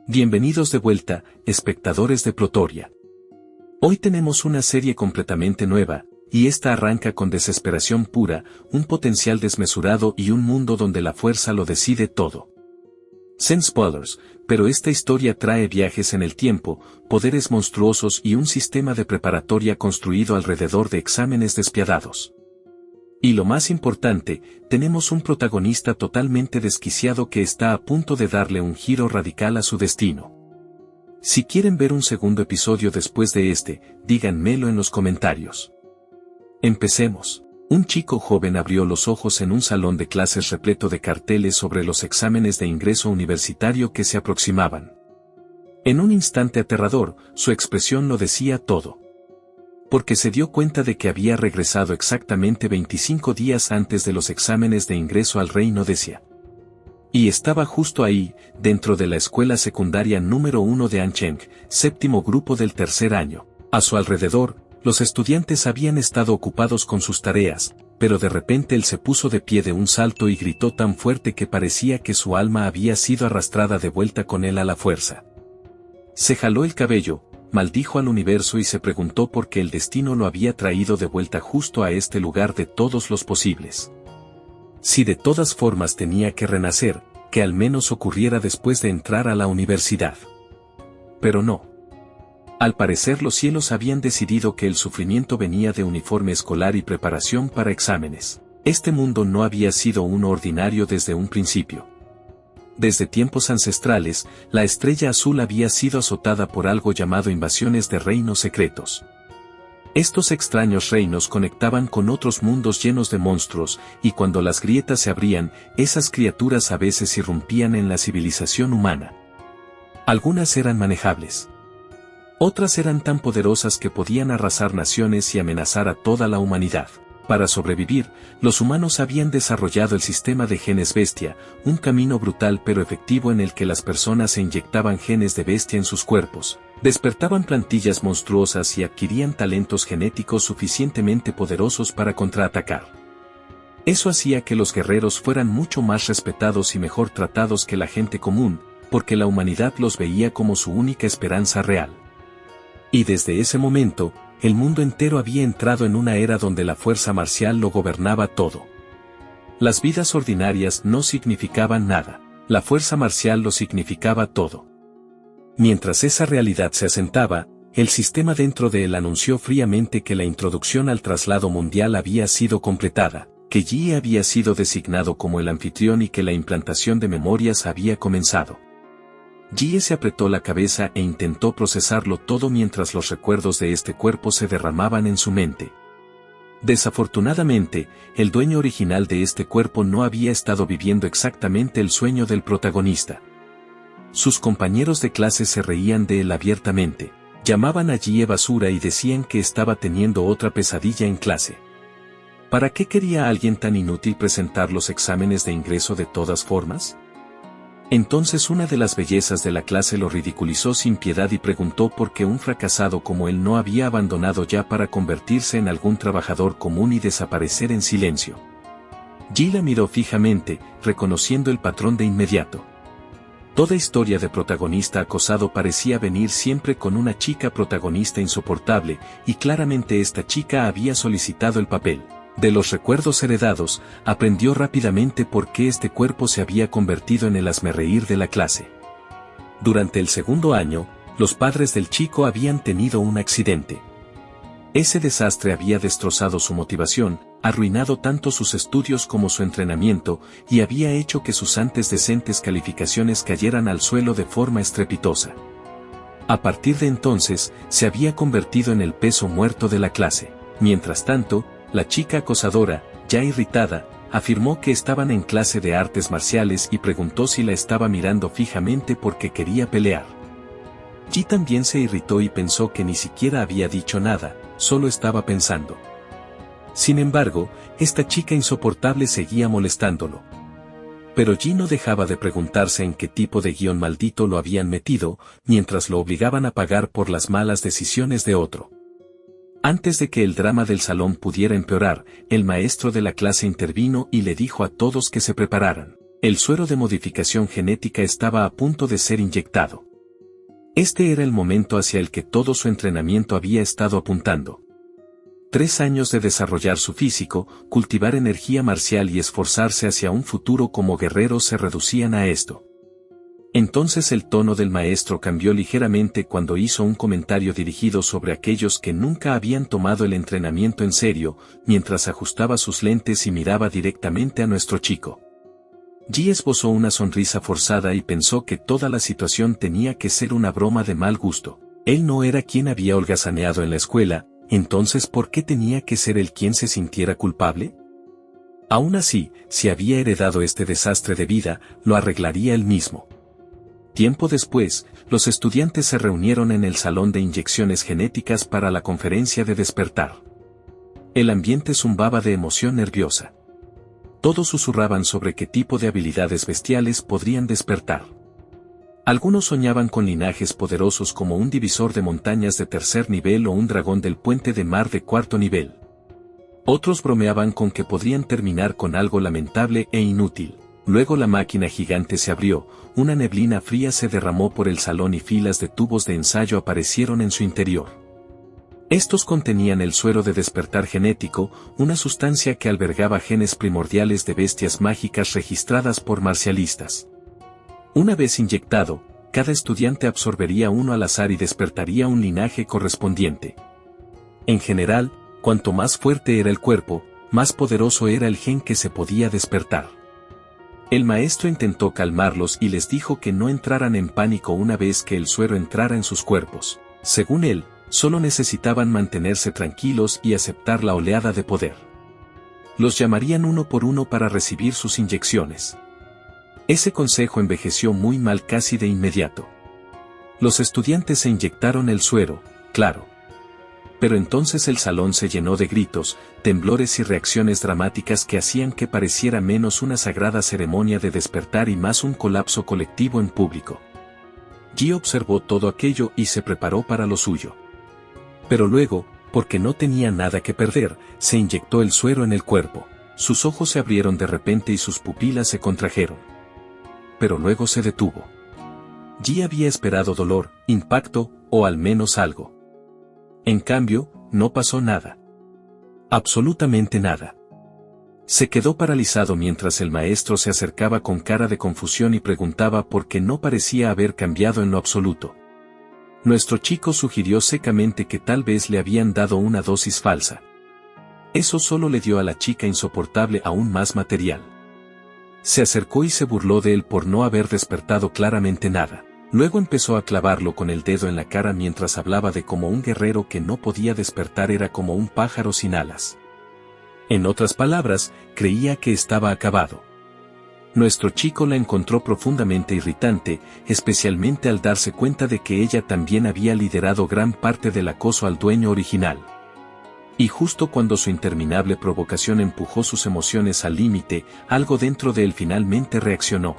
Bienvenidos de vuelta, espectadores de Plotoria. Hoy tenemos una serie completamente nueva, y esta arranca con desesperación pura, un potencial desmesurado y un mundo donde la fuerza lo decide todo. Sin spoilers, pero esta historia trae viajes en el tiempo, poderes monstruosos y un sistema de preparatoria construido alrededor de exámenes despiadados. Y lo más importante, tenemos un protagonista totalmente desquiciado que está a punto de darle un giro radical a su destino. Si quieren ver un segundo episodio después de este, díganmelo en los comentarios. Empecemos. Un chico joven abrió los ojos en un salón de clases repleto de carteles sobre los exámenes de ingreso universitario que se aproximaban. En un instante aterrador, su expresión lo decía todo. Porque se dio cuenta de que había regresado exactamente 25 días antes de los exámenes de ingreso al Reino Decia. Y estaba justo ahí, dentro de la escuela secundaria número 1 de Ancheng, séptimo grupo del tercer año. A su alrededor, los estudiantes habían estado ocupados con sus tareas, pero de repente él se puso de pie de un salto y gritó tan fuerte que parecía que su alma había sido arrastrada de vuelta con él a la fuerza. Se jaló el cabello, maldijo al universo y se preguntó por qué el destino lo había traído de vuelta justo a este lugar de todos los posibles. Si de todas formas tenía que renacer, que al menos ocurriera después de entrar a la universidad. Pero no. Al parecer los cielos habían decidido que el sufrimiento venía de uniforme escolar y preparación para exámenes. Este mundo no había sido uno ordinario desde un principio. Desde tiempos ancestrales, la estrella azul había sido azotada por algo llamado invasiones de reinos secretos. Estos extraños reinos conectaban con otros mundos llenos de monstruos, y cuando las grietas se abrían, esas criaturas a veces irrumpían en la civilización humana. Algunas eran manejables. Otras eran tan poderosas que podían arrasar naciones y amenazar a toda la humanidad. Para sobrevivir, los humanos habían desarrollado el sistema de genes bestia, un camino brutal pero efectivo en el que las personas se inyectaban genes de bestia en sus cuerpos, despertaban plantillas monstruosas y adquirían talentos genéticos suficientemente poderosos para contraatacar. Eso hacía que los guerreros fueran mucho más respetados y mejor tratados que la gente común, porque la humanidad los veía como su única esperanza real. Y desde ese momento, el mundo entero había entrado en una era donde la fuerza marcial lo gobernaba todo. Las vidas ordinarias no significaban nada, la fuerza marcial lo significaba todo. Mientras esa realidad se asentaba, el sistema dentro de él anunció fríamente que la introducción al traslado mundial había sido completada, que Yi había sido designado como el anfitrión y que la implantación de memorias había comenzado. Yi se apretó la cabeza e intentó procesarlo todo mientras los recuerdos de este cuerpo se derramaban en su mente. Desafortunadamente, el dueño original de este cuerpo no había estado viviendo exactamente el sueño del protagonista. Sus compañeros de clase se reían de él abiertamente, llamaban a Yi basura y decían que estaba teniendo otra pesadilla en clase. ¿Para qué quería alguien tan inútil presentar los exámenes de ingreso de todas formas? Entonces una de las bellezas de la clase lo ridiculizó sin piedad y preguntó por qué un fracasado como él no había abandonado ya para convertirse en algún trabajador común y desaparecer en silencio. Yi la miró fijamente, reconociendo el patrón de inmediato. Toda historia de protagonista acosado parecía venir siempre con una chica protagonista insoportable, y claramente esta chica había solicitado el papel. De los recuerdos heredados, aprendió rápidamente por qué este cuerpo se había convertido en el hazmerreír de la clase. Durante el segundo año, los padres del chico habían tenido un accidente. Ese desastre había destrozado su motivación, arruinado tanto sus estudios como su entrenamiento, y había hecho que sus antes decentes calificaciones cayeran al suelo de forma estrepitosa. A partir de entonces, se había convertido en el peso muerto de la clase. Mientras tanto, la chica acosadora, ya irritada, afirmó que estaban en clase de artes marciales y preguntó si la estaba mirando fijamente porque quería pelear. Yi también se irritó y pensó que ni siquiera había dicho nada, solo estaba pensando. Sin embargo, esta chica insoportable seguía molestándolo. Pero Yi no dejaba de preguntarse en qué tipo de guión maldito lo habían metido, mientras lo obligaban a pagar por las malas decisiones de otro. Antes de que el drama del salón pudiera empeorar, el maestro de la clase intervino y le dijo a todos que se prepararan. El suero de modificación genética estaba a punto de ser inyectado. Este era el momento hacia el que todo su entrenamiento había estado apuntando. 3 años de desarrollar su físico, cultivar energía marcial y esforzarse hacia un futuro como guerrero se reducían a esto. Entonces el tono del maestro cambió ligeramente cuando hizo un comentario dirigido sobre aquellos que nunca habían tomado el entrenamiento en serio, mientras ajustaba sus lentes y miraba directamente a nuestro chico. Ji esbozó una sonrisa forzada y pensó que toda la situación tenía que ser una broma de mal gusto. Él no era quien había holgazaneado en la escuela, entonces ¿por qué tenía que ser él quien se sintiera culpable? Aún así, si había heredado este desastre de vida, lo arreglaría él mismo. Tiempo después, los estudiantes se reunieron en el salón de inyecciones genéticas para la conferencia de despertar. El ambiente zumbaba de emoción nerviosa. Todos susurraban sobre qué tipo de habilidades bestiales podrían despertar. Algunos soñaban con linajes poderosos como un divisor de montañas de 3er nivel o un dragón del puente de mar de 4º nivel. Otros bromeaban con que podrían terminar con algo lamentable e inútil. Luego la máquina gigante se abrió, una neblina fría se derramó por el salón y filas de tubos de ensayo aparecieron en su interior. Estos contenían el suero de despertar genético, una sustancia que albergaba genes primordiales de bestias mágicas registradas por marcialistas. Una vez inyectado, cada estudiante absorbería uno al azar y despertaría un linaje correspondiente. En general, cuanto más fuerte era el cuerpo, más poderoso era el gen que se podía despertar. El maestro intentó calmarlos y les dijo que no entraran en pánico una vez que el suero entrara en sus cuerpos. Según él, solo necesitaban mantenerse tranquilos y aceptar la oleada de poder. Los llamarían uno por uno para recibir sus inyecciones. Ese consejo envejeció muy mal casi de inmediato. Los estudiantes se inyectaron el suero, claro. Pero entonces el salón se llenó de gritos, temblores y reacciones dramáticas que hacían que pareciera menos una sagrada ceremonia de despertar y más un colapso colectivo en público. Ji observó todo aquello y se preparó para lo suyo. Pero luego, porque no tenía nada que perder, se inyectó el suero en el cuerpo. Sus ojos se abrieron de repente y sus pupilas se contrajeron. Pero luego se detuvo. Ji había esperado dolor, impacto, o al menos algo. En cambio, no pasó nada. Absolutamente nada. Se quedó paralizado mientras el maestro se acercaba con cara de confusión y preguntaba por qué no parecía haber cambiado en lo absoluto. Nuestro chico sugirió secamente que tal vez le habían dado una dosis falsa. Eso solo le dio a la chica insoportable aún más material. Se acercó y se burló de él por no haber despertado claramente nada. Luego empezó a clavarlo con el dedo en la cara mientras hablaba de cómo un guerrero que no podía despertar era como un pájaro sin alas. En otras palabras, creía que estaba acabado. Nuestro chico la encontró profundamente irritante, especialmente al darse cuenta de que ella también había liderado gran parte del acoso al dueño original. Y justo cuando su interminable provocación empujó sus emociones al límite, algo dentro de él finalmente reaccionó.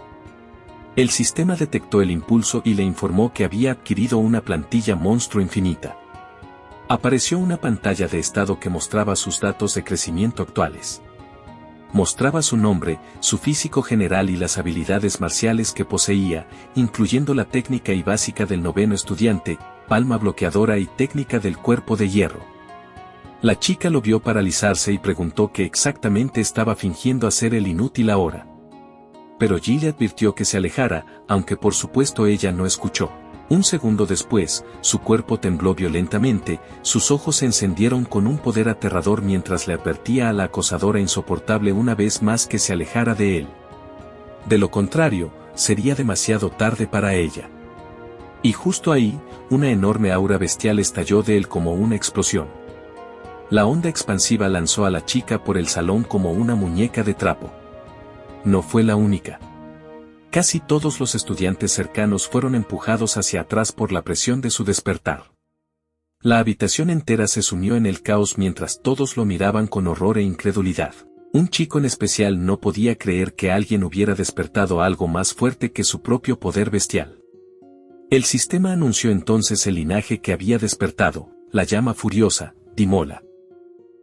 El sistema detectó el impulso y le informó que había adquirido una plantilla monstruo infinita. Apareció una pantalla de estado que mostraba sus datos de crecimiento actuales. Mostraba su nombre, su físico general y las habilidades marciales que poseía, incluyendo la técnica y básica del 9º estudiante, palma bloqueadora y técnica del cuerpo de hierro. La chica lo vio paralizarse y preguntó qué exactamente estaba fingiendo hacer el inútil ahora. Pero Ji le advirtió que se alejara, aunque por supuesto ella no escuchó. Un segundo después, su cuerpo tembló violentamente, sus ojos se encendieron con un poder aterrador mientras le advertía a la acosadora insoportable una vez más que se alejara de él. De lo contrario, sería demasiado tarde para ella. Y justo ahí, una enorme aura bestial estalló de él como una explosión. La onda expansiva lanzó a la chica por el salón como una muñeca de trapo. No fue la única. Casi todos los estudiantes cercanos fueron empujados hacia atrás por la presión de su despertar. La habitación entera se sumió en el caos mientras todos lo miraban con horror e incredulidad. Un chico en especial no podía creer que alguien hubiera despertado algo más fuerte que su propio poder bestial. El sistema anunció entonces el linaje que había despertado, la llama furiosa, Dimola.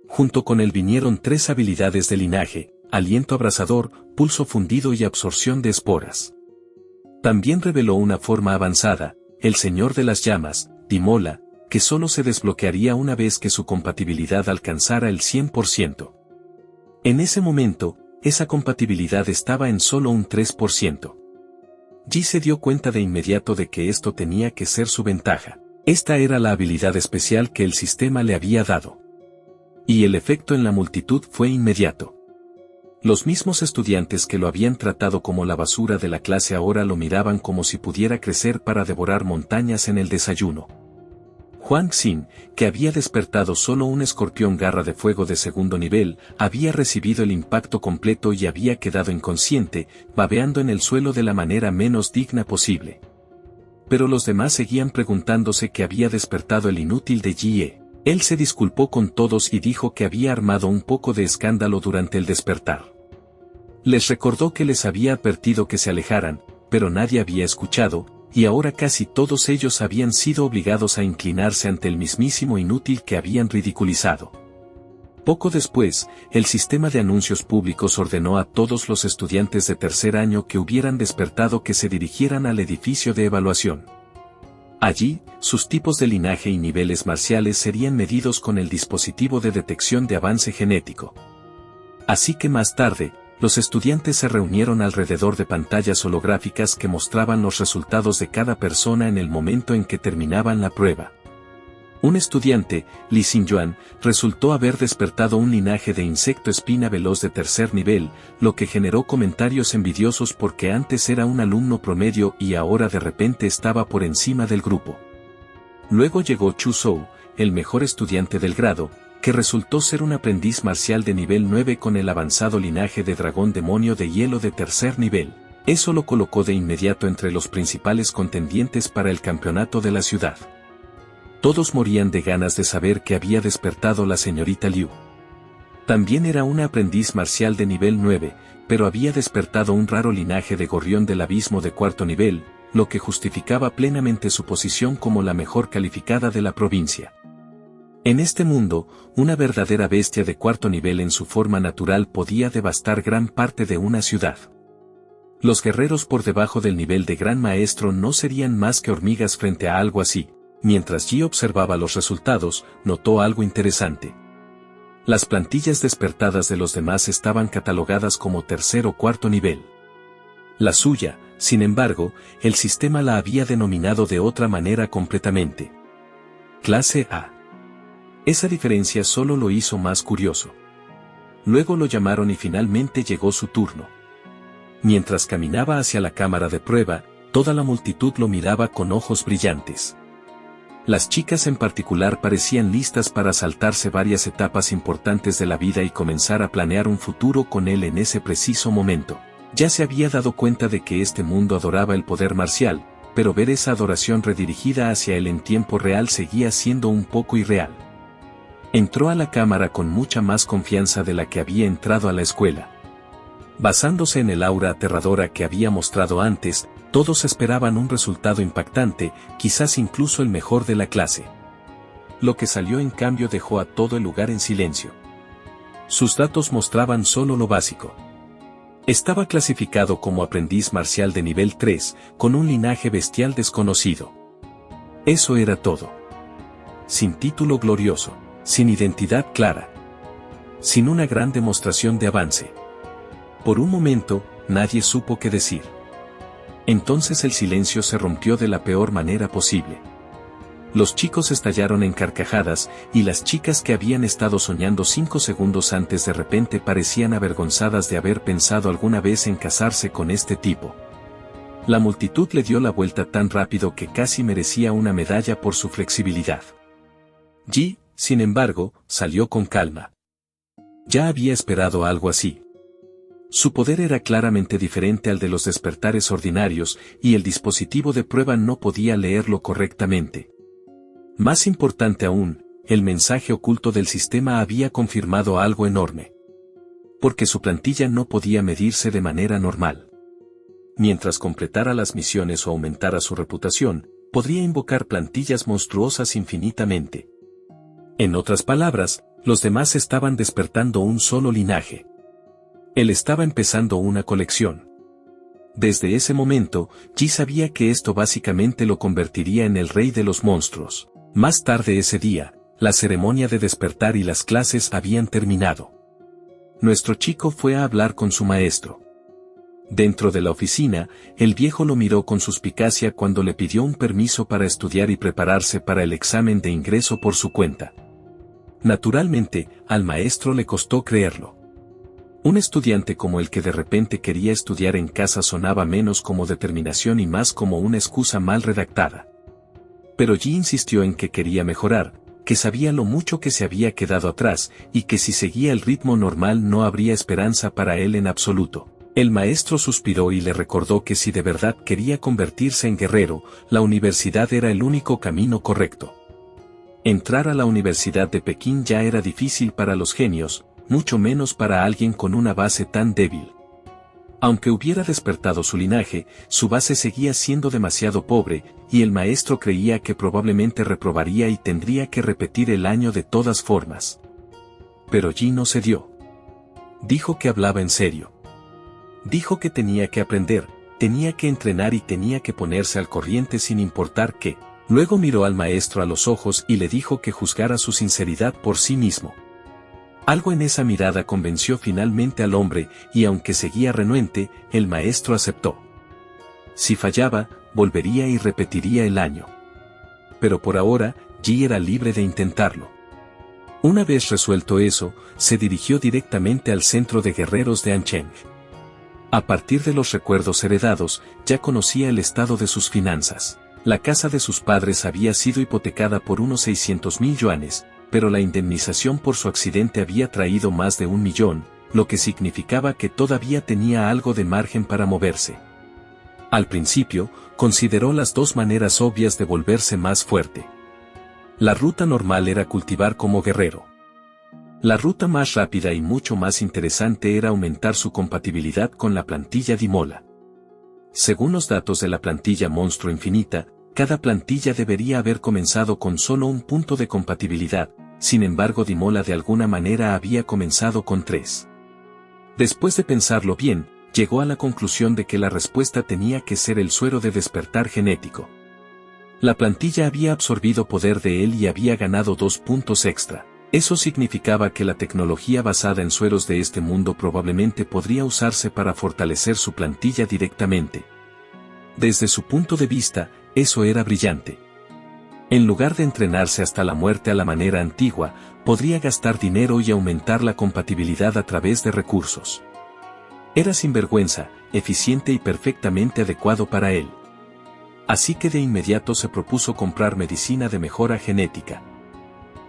Junto con él vinieron 3 habilidades de linaje: aliento abrasador, pulso fundido y absorción de esporas. También reveló una forma avanzada, el Señor de las Llamas, Dimola, que solo se desbloquearía una vez que su compatibilidad alcanzara el 100%. En ese momento, esa compatibilidad estaba en solo un 3%. Ji se dio cuenta de inmediato de que esto tenía que ser su ventaja. Esta era la habilidad especial que el sistema le había dado. Y el efecto en la multitud fue inmediato. Los mismos estudiantes que lo habían tratado como la basura de la clase ahora lo miraban como si pudiera crecer para devorar montañas en el desayuno. Huang Xin, que había despertado solo un escorpión garra de fuego de segundo nivel, había recibido el impacto completo y había quedado inconsciente, babeando en el suelo de la manera menos digna posible. Pero los demás seguían preguntándose qué había despertado el inútil de Jie. Él se disculpó con todos y dijo que había armado un poco de escándalo durante el despertar. Les recordó que les había advertido que se alejaran, pero nadie había escuchado, y ahora casi todos ellos habían sido obligados a inclinarse ante el mismísimo inútil que habían ridiculizado. Poco después, el sistema de anuncios públicos ordenó a todos los estudiantes de tercer año que hubieran despertado que se dirigieran al edificio de evaluación. Allí, sus tipos de linaje y niveles marciales serían medidos con el dispositivo de detección de avance genético. Así que más tarde, los estudiantes se reunieron alrededor de pantallas holográficas que mostraban los resultados de cada persona en el momento en que terminaban la prueba. Un estudiante, Li Xingyuan, resultó haber despertado un linaje de insecto espina veloz de tercer nivel, lo que generó comentarios envidiosos porque antes era un alumno promedio y ahora de repente estaba por encima del grupo. Luego llegó Chu Zhou, el mejor estudiante del grado, que resultó ser un aprendiz marcial de nivel 9 con el avanzado linaje de dragón demonio de hielo de tercer nivel. Eso lo colocó de inmediato entre los principales contendientes para el campeonato de la ciudad. Todos morían de ganas de saber qué había despertado la señorita Liu. También era una aprendiz marcial de nivel 9, pero había despertado un raro linaje de gorrión del abismo de cuarto nivel, lo que justificaba plenamente su posición como la mejor calificada de la provincia. En este mundo, una verdadera bestia de cuarto nivel en su forma natural podía devastar gran parte de una ciudad. Los guerreros por debajo del nivel de gran maestro no serían más que hormigas frente a algo así. Mientras Ji observaba los resultados, notó algo interesante. Las plantillas despertadas de los demás estaban catalogadas como tercer o cuarto nivel. La suya, sin embargo, el sistema la había denominado de otra manera completamente. Clase A. Esa diferencia solo lo hizo más curioso. Luego lo llamaron y finalmente llegó su turno. Mientras caminaba hacia la cámara de prueba, toda la multitud lo miraba con ojos brillantes. Las chicas en particular parecían listas para saltarse varias etapas importantes de la vida y comenzar a planear un futuro con él en ese preciso momento. Ya se había dado cuenta de que este mundo adoraba el poder marcial, pero ver esa adoración redirigida hacia él en tiempo real seguía siendo un poco irreal. Entró a la cámara con mucha más confianza de la que había entrado a la escuela. Basándose en el aura aterradora que había mostrado antes, todos esperaban un resultado impactante, quizás incluso el mejor de la clase. Lo que salió en cambio dejó a todo el lugar en silencio. Sus datos mostraban solo lo básico. Estaba clasificado como aprendiz marcial de nivel 3, con un linaje bestial desconocido. Eso era todo. Sin título glorioso, sin identidad clara, sin una gran demostración de avance. Por un momento, nadie supo qué decir. Entonces el silencio se rompió de la peor manera posible. Los chicos estallaron en carcajadas, y las chicas que habían estado soñando 5 segundos antes de repente parecían avergonzadas de haber pensado alguna vez en casarse con este tipo. La multitud le dio la vuelta tan rápido que casi merecía una medalla por su flexibilidad. Ji, sin embargo, salió con calma. Ya había esperado algo así. Su poder era claramente diferente al de los despertares ordinarios, y el dispositivo de prueba no podía leerlo correctamente. Más importante aún, el mensaje oculto del sistema había confirmado algo enorme. Porque su plantilla no podía medirse de manera normal. Mientras completara las misiones o aumentara su reputación, podría invocar plantillas monstruosas infinitamente. En otras palabras, los demás estaban despertando un solo linaje. Él estaba empezando una colección. Desde ese momento, Ji sabía que esto básicamente lo convertiría en el rey de los monstruos. Más tarde ese día, la ceremonia de despertar y las clases habían terminado. Nuestro chico fue a hablar con su maestro. Dentro de la oficina, el viejo lo miró con suspicacia cuando le pidió un permiso para estudiar y prepararse para el examen de ingreso por su cuenta. Naturalmente, al maestro le costó creerlo. Un estudiante como el que de repente quería estudiar en casa sonaba menos como determinación y más como una excusa mal redactada. Pero Ji insistió en que quería mejorar, que sabía lo mucho que se había quedado atrás y que si seguía el ritmo normal no habría esperanza para él en absoluto. El maestro suspiró y le recordó que si de verdad quería convertirse en guerrero, la universidad era el único camino correcto. Entrar a la Universidad de Pekín ya era difícil para los genios, mucho menos para alguien con una base tan débil. Aunque hubiera despertado su linaje, su base seguía siendo demasiado pobre, y el maestro creía que probablemente reprobaría y tendría que repetir el año de todas formas. Pero Ji no cedió. Dijo que hablaba en serio. Dijo que tenía que aprender, tenía que entrenar y tenía que ponerse al corriente sin importar qué. Luego miró al maestro a los ojos y le dijo que juzgara su sinceridad por sí mismo. Algo en esa mirada convenció finalmente al hombre, y aunque seguía renuente, el maestro aceptó. Si fallaba, volvería y repetiría el año. Pero por ahora, Ji era libre de intentarlo. Una vez resuelto eso, se dirigió directamente al centro de guerreros de Ancheng. A partir de los recuerdos heredados, ya conocía el estado de sus finanzas. La casa de sus padres había sido hipotecada por unos 600,000 yuanes, pero la indemnización por su accidente había traído más de 1 millón, lo que significaba que todavía tenía algo de margen para moverse. Al principio, consideró las dos maneras obvias de volverse más fuerte. La ruta normal era cultivar como guerrero. La ruta más rápida y mucho más interesante era aumentar su compatibilidad con la plantilla Dimola. Según los datos de la plantilla Monstruo Infinita, cada plantilla debería haber comenzado con solo un punto de compatibilidad, sin embargo Dimola de alguna manera había comenzado con 3. Después de pensarlo bien, llegó a la conclusión de que la respuesta tenía que ser el suero de despertar genético. La plantilla había absorbido poder de él y había ganado 2 puntos extra. Eso significaba que la tecnología basada en sueros de este mundo probablemente podría usarse para fortalecer su plantilla directamente. Desde su punto de vista, eso era brillante. En lugar de entrenarse hasta la muerte a la manera antigua, podría gastar dinero y aumentar la compatibilidad a través de recursos. Era sinvergüenza, eficiente y perfectamente adecuado para él. Así que de inmediato se propuso comprar medicina de mejora genética.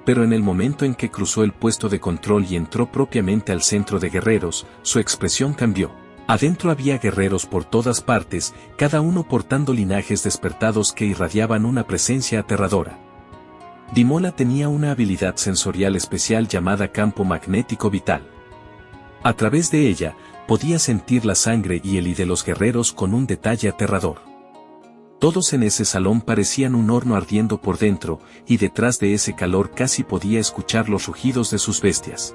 Pero en el momento en que cruzó el puesto de control y entró propiamente al centro de guerreros, su expresión cambió. Adentro había guerreros por todas partes, cada uno portando linajes despertados que irradiaban una presencia aterradora. Dimola tenía una habilidad sensorial especial llamada campo magnético vital. A través de ella, podía sentir la sangre y el y de los guerreros con un detalle aterrador. Todos en ese salón parecían un horno ardiendo por dentro, y detrás de ese calor casi podía escuchar los rugidos de sus bestias.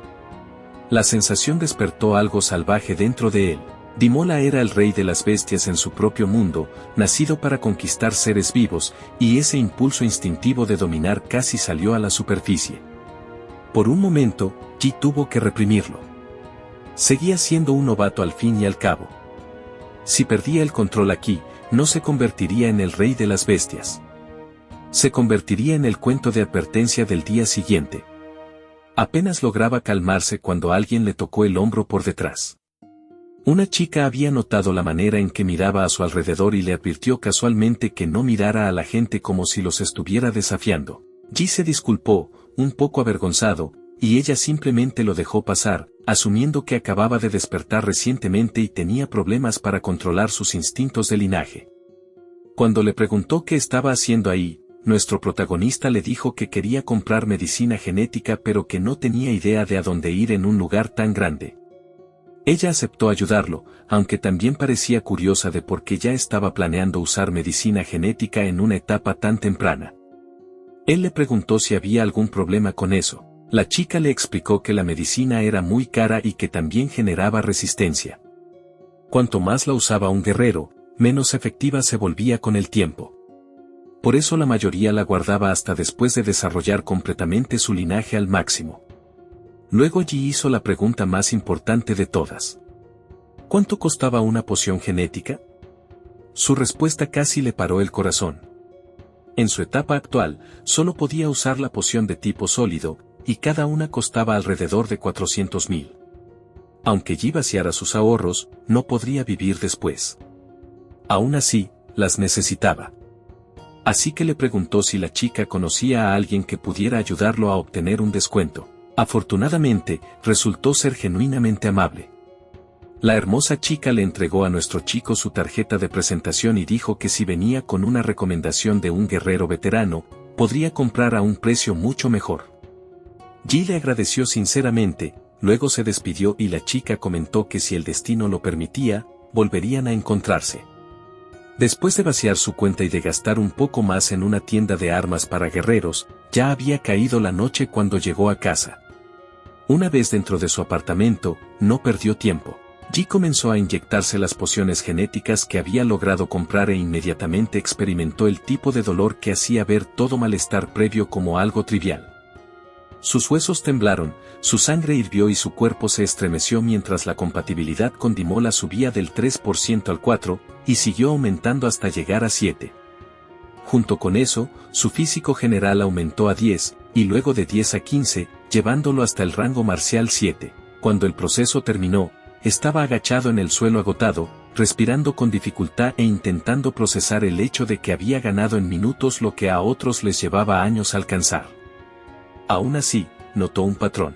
La sensación despertó algo salvaje dentro de él. Dimola era el rey de las bestias en su propio mundo, nacido para conquistar seres vivos, y ese impulso instintivo de dominar casi salió a la superficie. Por un momento, Ji tuvo que reprimirlo. Seguía siendo un novato al fin y al cabo. Si perdía el control aquí, no se convertiría en el rey de las bestias. Se convertiría en el cuento de advertencia del día siguiente. Apenas lograba calmarse cuando alguien le tocó el hombro por detrás. Una chica había notado la manera en que miraba a su alrededor y le advirtió casualmente que no mirara a la gente como si los estuviera desafiando. Ji se disculpó, un poco avergonzado, y ella simplemente lo dejó pasar, asumiendo que acababa de despertar recientemente y tenía problemas para controlar sus instintos de linaje. Cuando le preguntó qué estaba haciendo ahí, nuestro protagonista le dijo que quería comprar medicina genética pero que no tenía idea de a dónde ir en un lugar tan grande. Ella aceptó ayudarlo, aunque también parecía curiosa de por qué ya estaba planeando usar medicina genética en una etapa tan temprana. Él le preguntó si había algún problema con eso. La chica le explicó que la medicina era muy cara y que también generaba resistencia. Cuanto más la usaba un guerrero, menos efectiva se volvía con el tiempo. Por eso la mayoría la guardaba hasta después de desarrollar completamente su linaje al máximo. Luego Yi hizo la pregunta más importante de todas. ¿Cuánto costaba una poción genética? Su respuesta casi le paró el corazón. En su etapa actual, solo podía usar la poción de tipo sólido, y cada una costaba alrededor de 400.000. Aunque Yi vaciara sus ahorros, no podría vivir después. Aún así, las necesitaba. Así que le preguntó si la chica conocía a alguien que pudiera ayudarlo a obtener un descuento. Afortunadamente, resultó ser genuinamente amable. La hermosa chica le entregó a nuestro chico su tarjeta de presentación y dijo que si venía con una recomendación de un guerrero veterano, podría comprar a un precio mucho mejor. Yi le agradeció sinceramente, luego se despidió y la chica comentó que si el destino lo permitía, volverían a encontrarse. Después de vaciar su cuenta y de gastar un poco más en una tienda de armas para guerreros, ya había caído la noche cuando llegó a casa. Una vez dentro de su apartamento, no perdió tiempo. Yi comenzó a inyectarse las pociones genéticas que había logrado comprar e inmediatamente experimentó el tipo de dolor que hacía ver todo malestar previo como algo trivial. Sus huesos temblaron, su sangre hirvió y su cuerpo se estremeció mientras la compatibilidad con Dimola subía del 3% al 4%, y siguió aumentando hasta llegar a 7%. Junto con eso, su físico general aumentó a 10, y luego de 10 a 15, llevándolo hasta el rango marcial 7. Cuando el proceso terminó, estaba agachado en el suelo agotado, respirando con dificultad e intentando procesar el hecho de que había ganado en minutos lo que a otros les llevaba años alcanzar. Aún así, notó un patrón.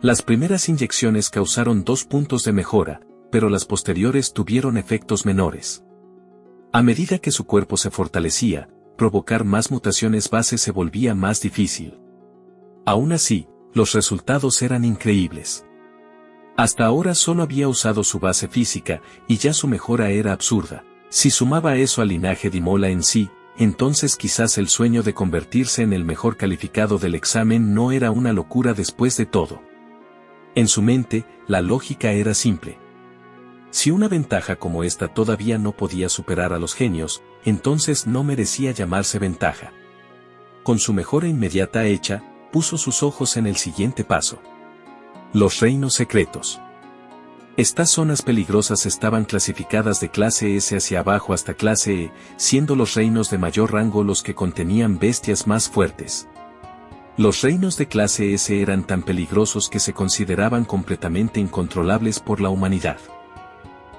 Las primeras inyecciones causaron 2 puntos de mejora, pero las posteriores tuvieron efectos menores. A medida que su cuerpo se fortalecía, provocar más mutaciones base se volvía más difícil. Aún así, los resultados eran increíbles. Hasta ahora solo había usado su base física, y ya su mejora era absurda. Si sumaba eso al linaje Dimola en sí, entonces quizás el sueño de convertirse en el mejor calificado del examen no era una locura después de todo. En su mente, la lógica era simple. Si una ventaja como esta todavía no podía superar a los genios, entonces no merecía llamarse ventaja. Con su mejora inmediata hecha, puso sus ojos en el siguiente paso. Los reinos secretos. Estas zonas peligrosas estaban clasificadas de clase S hacia abajo hasta clase E, siendo los reinos de mayor rango los que contenían bestias más fuertes. Los reinos de clase S eran tan peligrosos que se consideraban completamente incontrolables por la humanidad.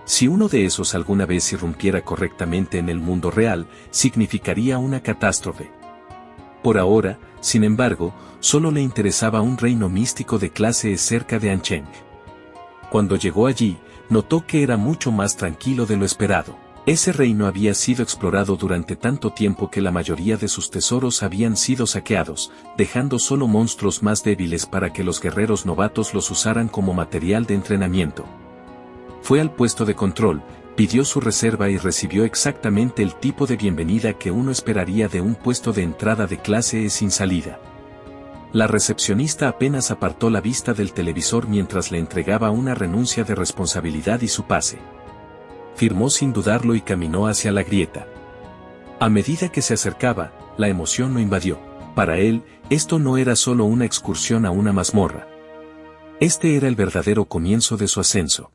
Si uno de esos alguna vez irrumpiera correctamente en el mundo real, significaría una catástrofe. Por ahora, sin embargo, solo le interesaba un reino místico de clase E cerca de Ancheng. Cuando llegó allí, notó que era mucho más tranquilo de lo esperado. Ese reino había sido explorado durante tanto tiempo que la mayoría de sus tesoros habían sido saqueados, dejando solo monstruos más débiles para que los guerreros novatos los usaran como material de entrenamiento. Fue al puesto de control, pidió su reserva y recibió exactamente el tipo de bienvenida que uno esperaría de un puesto de entrada de clase E sin salida. La recepcionista apenas apartó la vista del televisor mientras le entregaba una renuncia de responsabilidad y su pase. Firmó sin dudarlo y caminó hacia la grieta. A medida que se acercaba, la emoción lo invadió. Para él, esto no era solo una excursión a una mazmorra. Este era el verdadero comienzo de su ascenso.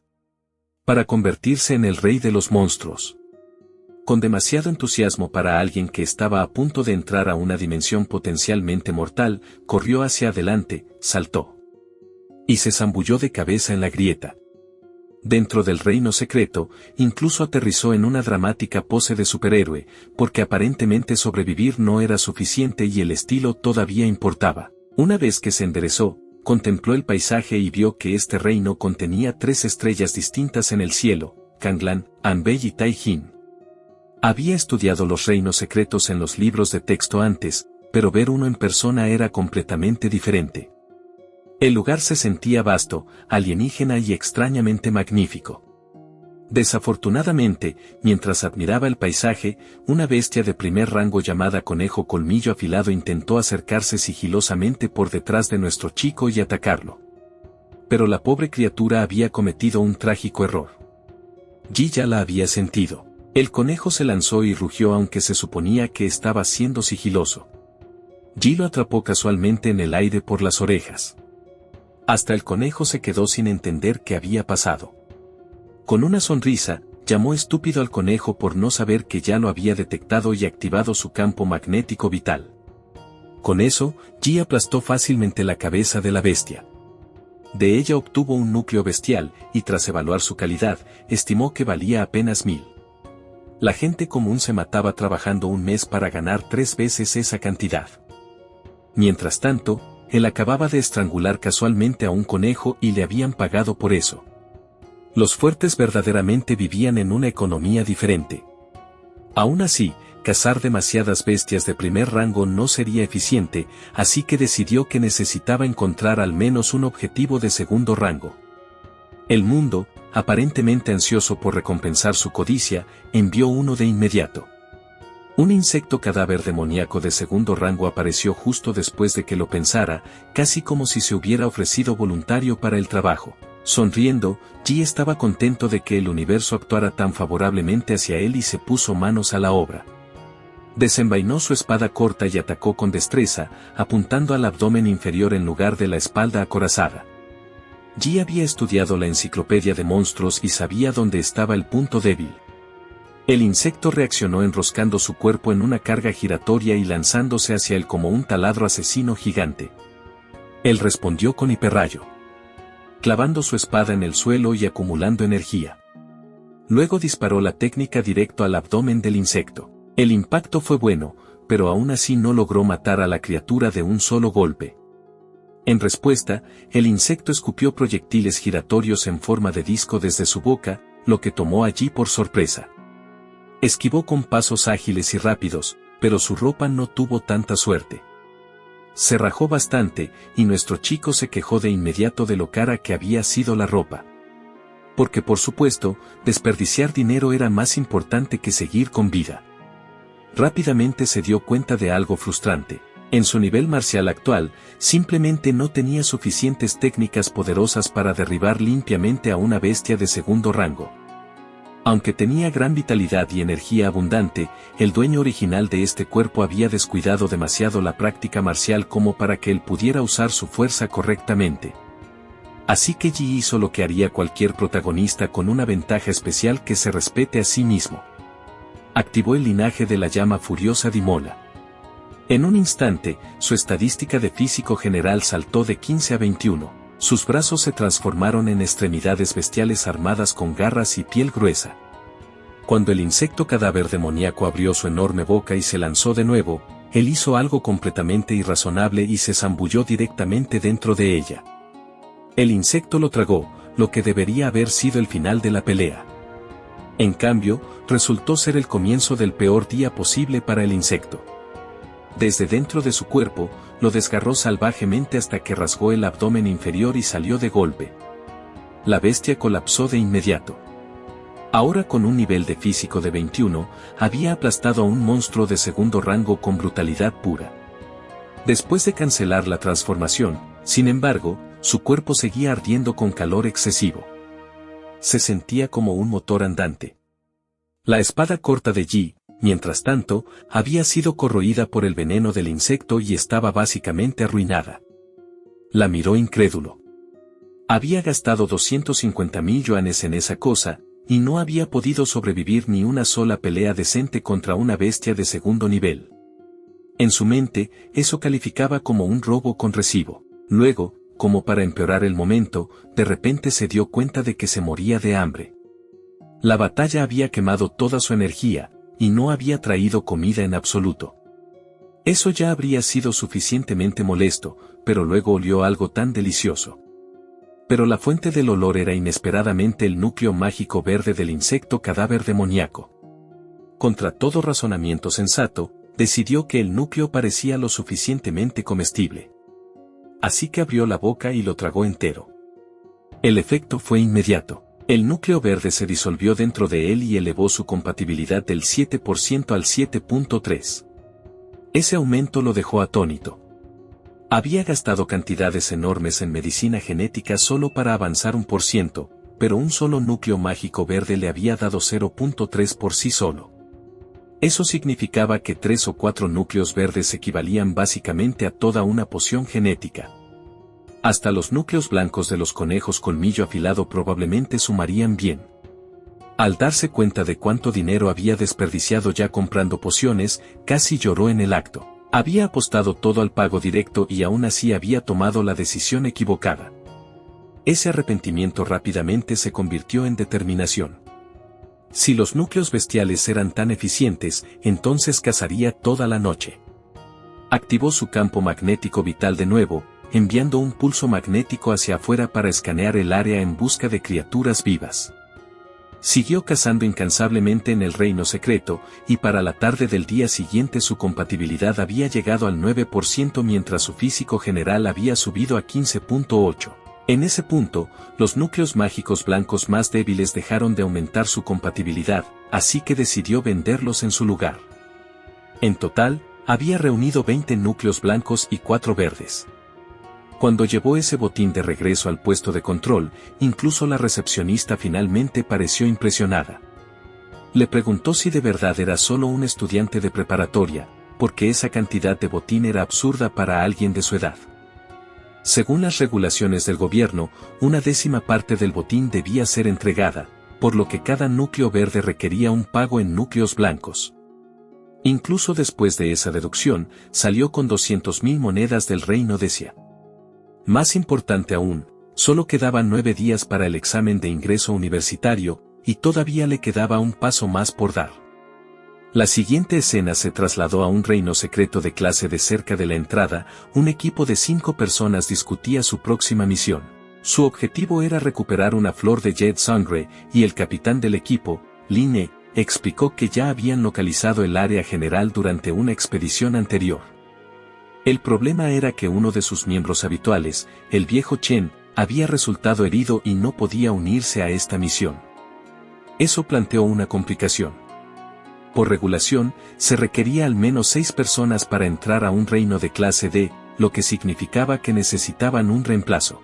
Para convertirse en el rey de los monstruos. Con demasiado entusiasmo para alguien que estaba a punto de entrar a una dimensión potencialmente mortal, corrió hacia adelante, saltó. Y se zambulló de cabeza en la grieta. Dentro del reino secreto, incluso aterrizó en una dramática pose de superhéroe, porque aparentemente sobrevivir no era suficiente y el estilo todavía importaba. Una vez que se enderezó, contempló el paisaje y vio que este reino contenía 3 estrellas distintas en el cielo, Kanglan, Anbei y Tai Jin. Había estudiado los reinos secretos en los libros de texto antes, pero ver uno en persona era completamente diferente. El lugar se sentía vasto, alienígena y extrañamente magnífico. Desafortunadamente, mientras admiraba el paisaje, una bestia de primer rango llamada Conejo Colmillo Afilado intentó acercarse sigilosamente por detrás de nuestro chico y atacarlo. Pero la pobre criatura había cometido un trágico error. Yi ya la había sentido. El conejo se lanzó y rugió aunque se suponía que estaba siendo sigiloso. Yi lo atrapó casualmente en el aire por las orejas. Hasta el conejo se quedó sin entender qué había pasado. Con una sonrisa, llamó estúpido al conejo por no saber que ya lo había detectado y activado su campo magnético vital. Con eso, Yi aplastó fácilmente la cabeza de la bestia. De ella obtuvo un núcleo bestial, y tras evaluar su calidad, estimó que valía apenas 1000. La gente común se mataba trabajando un mes para ganar 3 veces esa cantidad. Mientras tanto, él acababa de estrangular casualmente a un conejo y le habían pagado por eso. Los fuertes verdaderamente vivían en una economía diferente. Aún así, cazar demasiadas bestias de primer rango no sería eficiente, así que decidió que necesitaba encontrar al menos un objetivo de segundo rango. El mundo, aparentemente ansioso por recompensar su codicia, envió uno de inmediato. Un insecto cadáver demoníaco de segundo rango apareció justo después de que lo pensara, casi como si se hubiera ofrecido voluntario para el trabajo. Sonriendo, Yi estaba contento de que el universo actuara tan favorablemente hacia él y se puso manos a la obra. Desenvainó su espada corta y atacó con destreza, apuntando al abdomen inferior en lugar de la espalda acorazada. Yi había estudiado la enciclopedia de monstruos y sabía dónde estaba el punto débil. El insecto reaccionó enroscando su cuerpo en una carga giratoria y lanzándose hacia él como un taladro asesino gigante. Él respondió con hiperrayo, clavando su espada en el suelo y acumulando energía. Luego disparó la técnica directo al abdomen del insecto. El impacto fue bueno, pero aún así no logró matar a la criatura de un solo golpe. En respuesta, el insecto escupió proyectiles giratorios en forma de disco desde su boca, lo que tomó a Yi por sorpresa. Esquivó con pasos ágiles y rápidos, pero su ropa no tuvo tanta suerte. Se rajó bastante, y nuestro chico se quejó de inmediato de lo cara que había sido la ropa. Porque por supuesto, desperdiciar dinero era más importante que seguir con vida. Rápidamente se dio cuenta de algo frustrante. En su nivel marcial actual, simplemente no tenía suficientes técnicas poderosas para derribar limpiamente a una bestia de segundo rango. Aunque tenía gran vitalidad y energía abundante, el dueño original de este cuerpo había descuidado demasiado la práctica marcial como para que él pudiera usar su fuerza correctamente. Así que Yi hizo lo que haría cualquier protagonista con una ventaja especial: que se respete a sí mismo. Activó el linaje de la llama furiosa Dimola. En un instante, su estadística de físico general saltó de 15 a 21. Sus brazos se transformaron en extremidades bestiales armadas con garras y piel gruesa. Cuando el insecto cadáver demoníaco abrió su enorme boca y se lanzó de nuevo, él hizo algo completamente irrazonable y se zambulló directamente dentro de ella. El insecto lo tragó, lo que debería haber sido el final de la pelea. En cambio, resultó ser el comienzo del peor día posible para el insecto. Desde dentro de su cuerpo, lo desgarró salvajemente hasta que rasgó el abdomen inferior y salió de golpe. La bestia colapsó de inmediato. Ahora con un nivel de físico de 21, había aplastado a un monstruo de segundo rango con brutalidad pura. Después de cancelar la transformación, sin embargo, su cuerpo seguía ardiendo con calor excesivo. Se sentía como un motor andante. La espada corta de Yi, mientras tanto, había sido corroída por el veneno del insecto y estaba básicamente arruinada. La miró incrédulo. Había gastado 250.000 yuanes en esa cosa, y no había podido sobrevivir ni una sola pelea decente contra una bestia de segundo nivel. En su mente, eso calificaba como un robo con recibo. Luego, como para empeorar el momento, de repente se dio cuenta de que se moría de hambre. La batalla había quemado toda su energía, y no había traído comida en absoluto. Eso ya habría sido suficientemente molesto, pero luego olió algo tan delicioso. Pero la fuente del olor era inesperadamente el núcleo mágico verde del insecto cadáver demoníaco. Contra todo razonamiento sensato, decidió que el núcleo parecía lo suficientemente comestible. Así que abrió la boca y lo tragó entero. El efecto fue inmediato. El núcleo verde se disolvió dentro de él y elevó su compatibilidad del 7% al 7.3. Ese aumento lo dejó atónito. Había gastado cantidades enormes en medicina genética solo para avanzar 1%, pero un solo núcleo mágico verde le había dado 0.3 por sí solo. Eso significaba que 3 o 4 núcleos verdes equivalían básicamente a toda una poción genética. Hasta los núcleos blancos de los conejos colmillo afilado probablemente sumarían bien. Al darse cuenta de cuánto dinero había desperdiciado ya comprando pociones, casi lloró en el acto. Había apostado todo al pago directo y aún así había tomado la decisión equivocada. Ese arrepentimiento rápidamente se convirtió en determinación. Si los núcleos bestiales eran tan eficientes, entonces cazaría toda la noche. Activó su campo magnético vital de nuevo, enviando un pulso magnético hacia afuera para escanear el área en busca de criaturas vivas. Siguió cazando incansablemente en el reino secreto, y para la tarde del día siguiente su compatibilidad había llegado al 9% mientras su físico general había subido a 15.8. En ese punto, los núcleos mágicos blancos más débiles dejaron de aumentar su compatibilidad, así que decidió venderlos en su lugar. En total, había reunido 20 núcleos blancos y 4 verdes. Cuando llevó ese botín de regreso al puesto de control, incluso la recepcionista finalmente pareció impresionada. Le preguntó si de verdad era solo un estudiante de preparatoria, porque esa cantidad de botín era absurda para alguien de su edad. Según las regulaciones del gobierno, 1/10 parte del botín debía ser entregada, por lo que cada núcleo verde requería un pago en núcleos blancos. Incluso después de esa deducción, salió con 200.000 monedas del reino de Sia. Más importante aún, solo quedaban 9 días para el examen de ingreso universitario, y todavía le quedaba un paso más por dar. La siguiente escena se trasladó a un reino secreto de clase D cerca de la entrada. Un equipo de 5 personas discutía su próxima misión. Su objetivo era recuperar una flor de Jet Sangre, y el capitán del equipo, Line, explicó que ya habían localizado el área general durante una expedición anterior. El problema era que uno de sus miembros habituales, el viejo Chen, había resultado herido y no podía unirse a esta misión. Eso planteó una complicación. Por regulación, se requería al menos 6 personas para entrar a un reino de clase D, lo que significaba que necesitaban un reemplazo.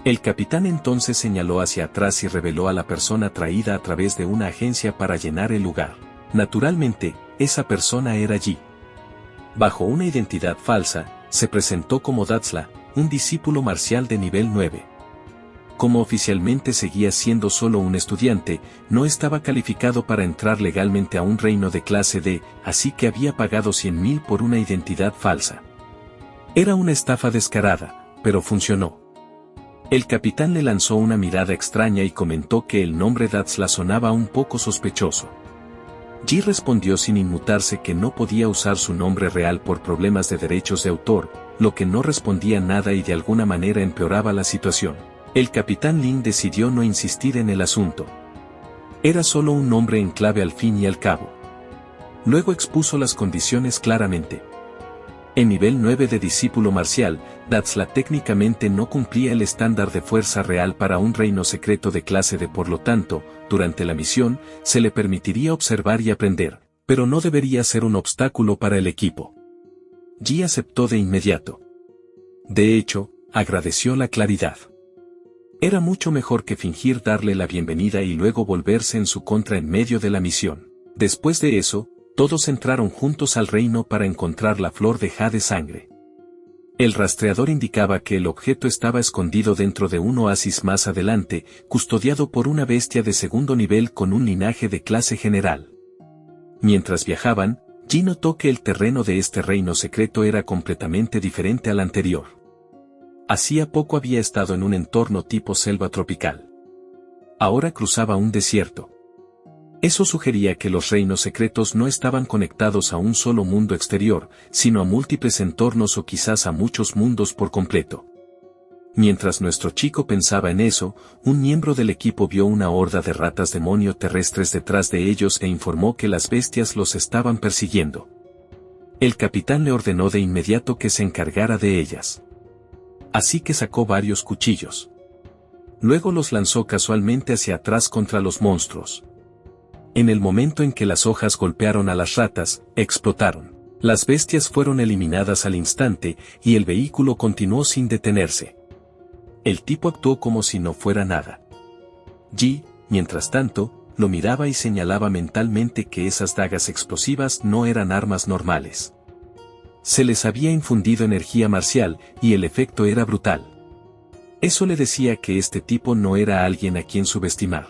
El capitán entonces señaló hacia atrás y reveló a la persona traída a través de una agencia para llenar el lugar. Naturalmente, esa persona era Yi. Bajo una identidad falsa, se presentó como Datsla, un discípulo marcial de nivel 9. Como oficialmente seguía siendo solo un estudiante, no estaba calificado para entrar legalmente a un reino de clase D, así que había pagado 100.000 por una identidad falsa. Era una estafa descarada, pero funcionó. El capitán le lanzó una mirada extraña y comentó que el nombre Datsla sonaba un poco sospechoso. Yi respondió sin inmutarse que no podía usar su nombre real por problemas de derechos de autor, lo que no respondía nada y de alguna manera empeoraba la situación. El capitán Lin decidió no insistir en el asunto. Era solo un nombre en clave al fin y al cabo. Luego expuso las condiciones claramente. En nivel 9 de discípulo marcial, Datsla técnicamente no cumplía el estándar de fuerza real para un reino secreto de clase D, por lo tanto, durante la misión, se le permitiría observar y aprender, pero no debería ser un obstáculo para el equipo. Yi aceptó de inmediato. De hecho, agradeció la claridad. Era mucho mejor que fingir darle la bienvenida y luego volverse en su contra en medio de la misión. Después de eso, todos entraron juntos al reino para encontrar la flor de jade sangre. El rastreador indicaba que el objeto estaba escondido dentro de un oasis más adelante, custodiado por una bestia de segundo nivel con un linaje de clase general. Mientras viajaban, Yi notó que el terreno de este reino secreto era completamente diferente al anterior. Hacía poco había estado en un entorno tipo selva tropical. Ahora cruzaba un desierto. Eso sugería que los reinos secretos no estaban conectados a un solo mundo exterior, sino a múltiples entornos o quizás a muchos mundos por completo. Mientras nuestro chico pensaba en eso, un miembro del equipo vio una horda de ratas demonio terrestres detrás de ellos e informó que las bestias los estaban persiguiendo. El capitán le ordenó de inmediato que se encargara de ellas. Así que sacó varios cuchillos. Luego los lanzó casualmente hacia atrás contra los monstruos. En el momento en que las hojas golpearon a las ratas, explotaron. Las bestias fueron eliminadas al instante, y el vehículo continuó sin detenerse. El tipo actuó como si no fuera nada. Ji, mientras tanto, lo miraba y señalaba mentalmente que esas dagas explosivas no eran armas normales. Se les había infundido energía marcial, y el efecto era brutal. Eso le decía que este tipo no era alguien a quien subestimar.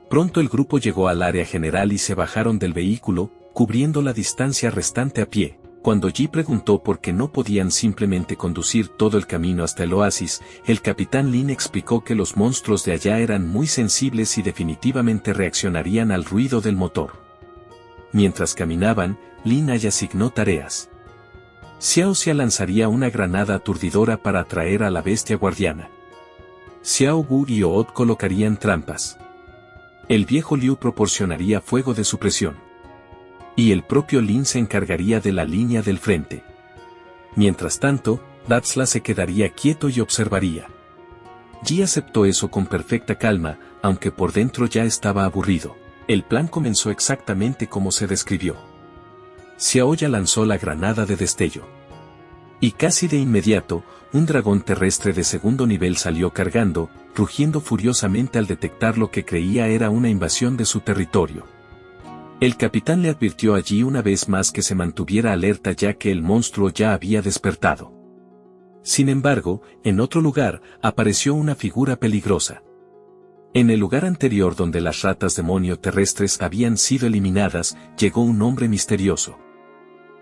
Pronto el grupo llegó al área general y se bajaron del vehículo, cubriendo la distancia restante a pie. Cuando Ji preguntó por qué no podían simplemente conducir todo el camino hasta el oasis, el capitán Lin explicó que los monstruos de allá eran muy sensibles y definitivamente reaccionarían al ruido del motor. Mientras caminaban, Lin les asignó tareas. Xiao Xia lanzaría una granada aturdidora para atraer a la bestia guardiana. Xiao Gu y Ood colocarían trampas. El viejo Liu proporcionaría fuego de supresión. Y el propio Lin se encargaría de la línea del frente. Mientras tanto, Daxla se quedaría quieto y observaría. Ji aceptó eso con perfecta calma, aunque por dentro ya estaba aburrido. El plan comenzó exactamente como se describió. Xiaoya lanzó la granada de destello. Y casi de inmediato, un dragón terrestre de segundo nivel salió cargando, rugiendo furiosamente al detectar lo que creía era una invasión de su territorio. El capitán le advirtió allí una vez más que se mantuviera alerta ya que el monstruo ya había despertado. Sin embargo, en otro lugar, apareció una figura peligrosa. En el lugar anterior donde las ratas demonio terrestres habían sido eliminadas, llegó un hombre misterioso.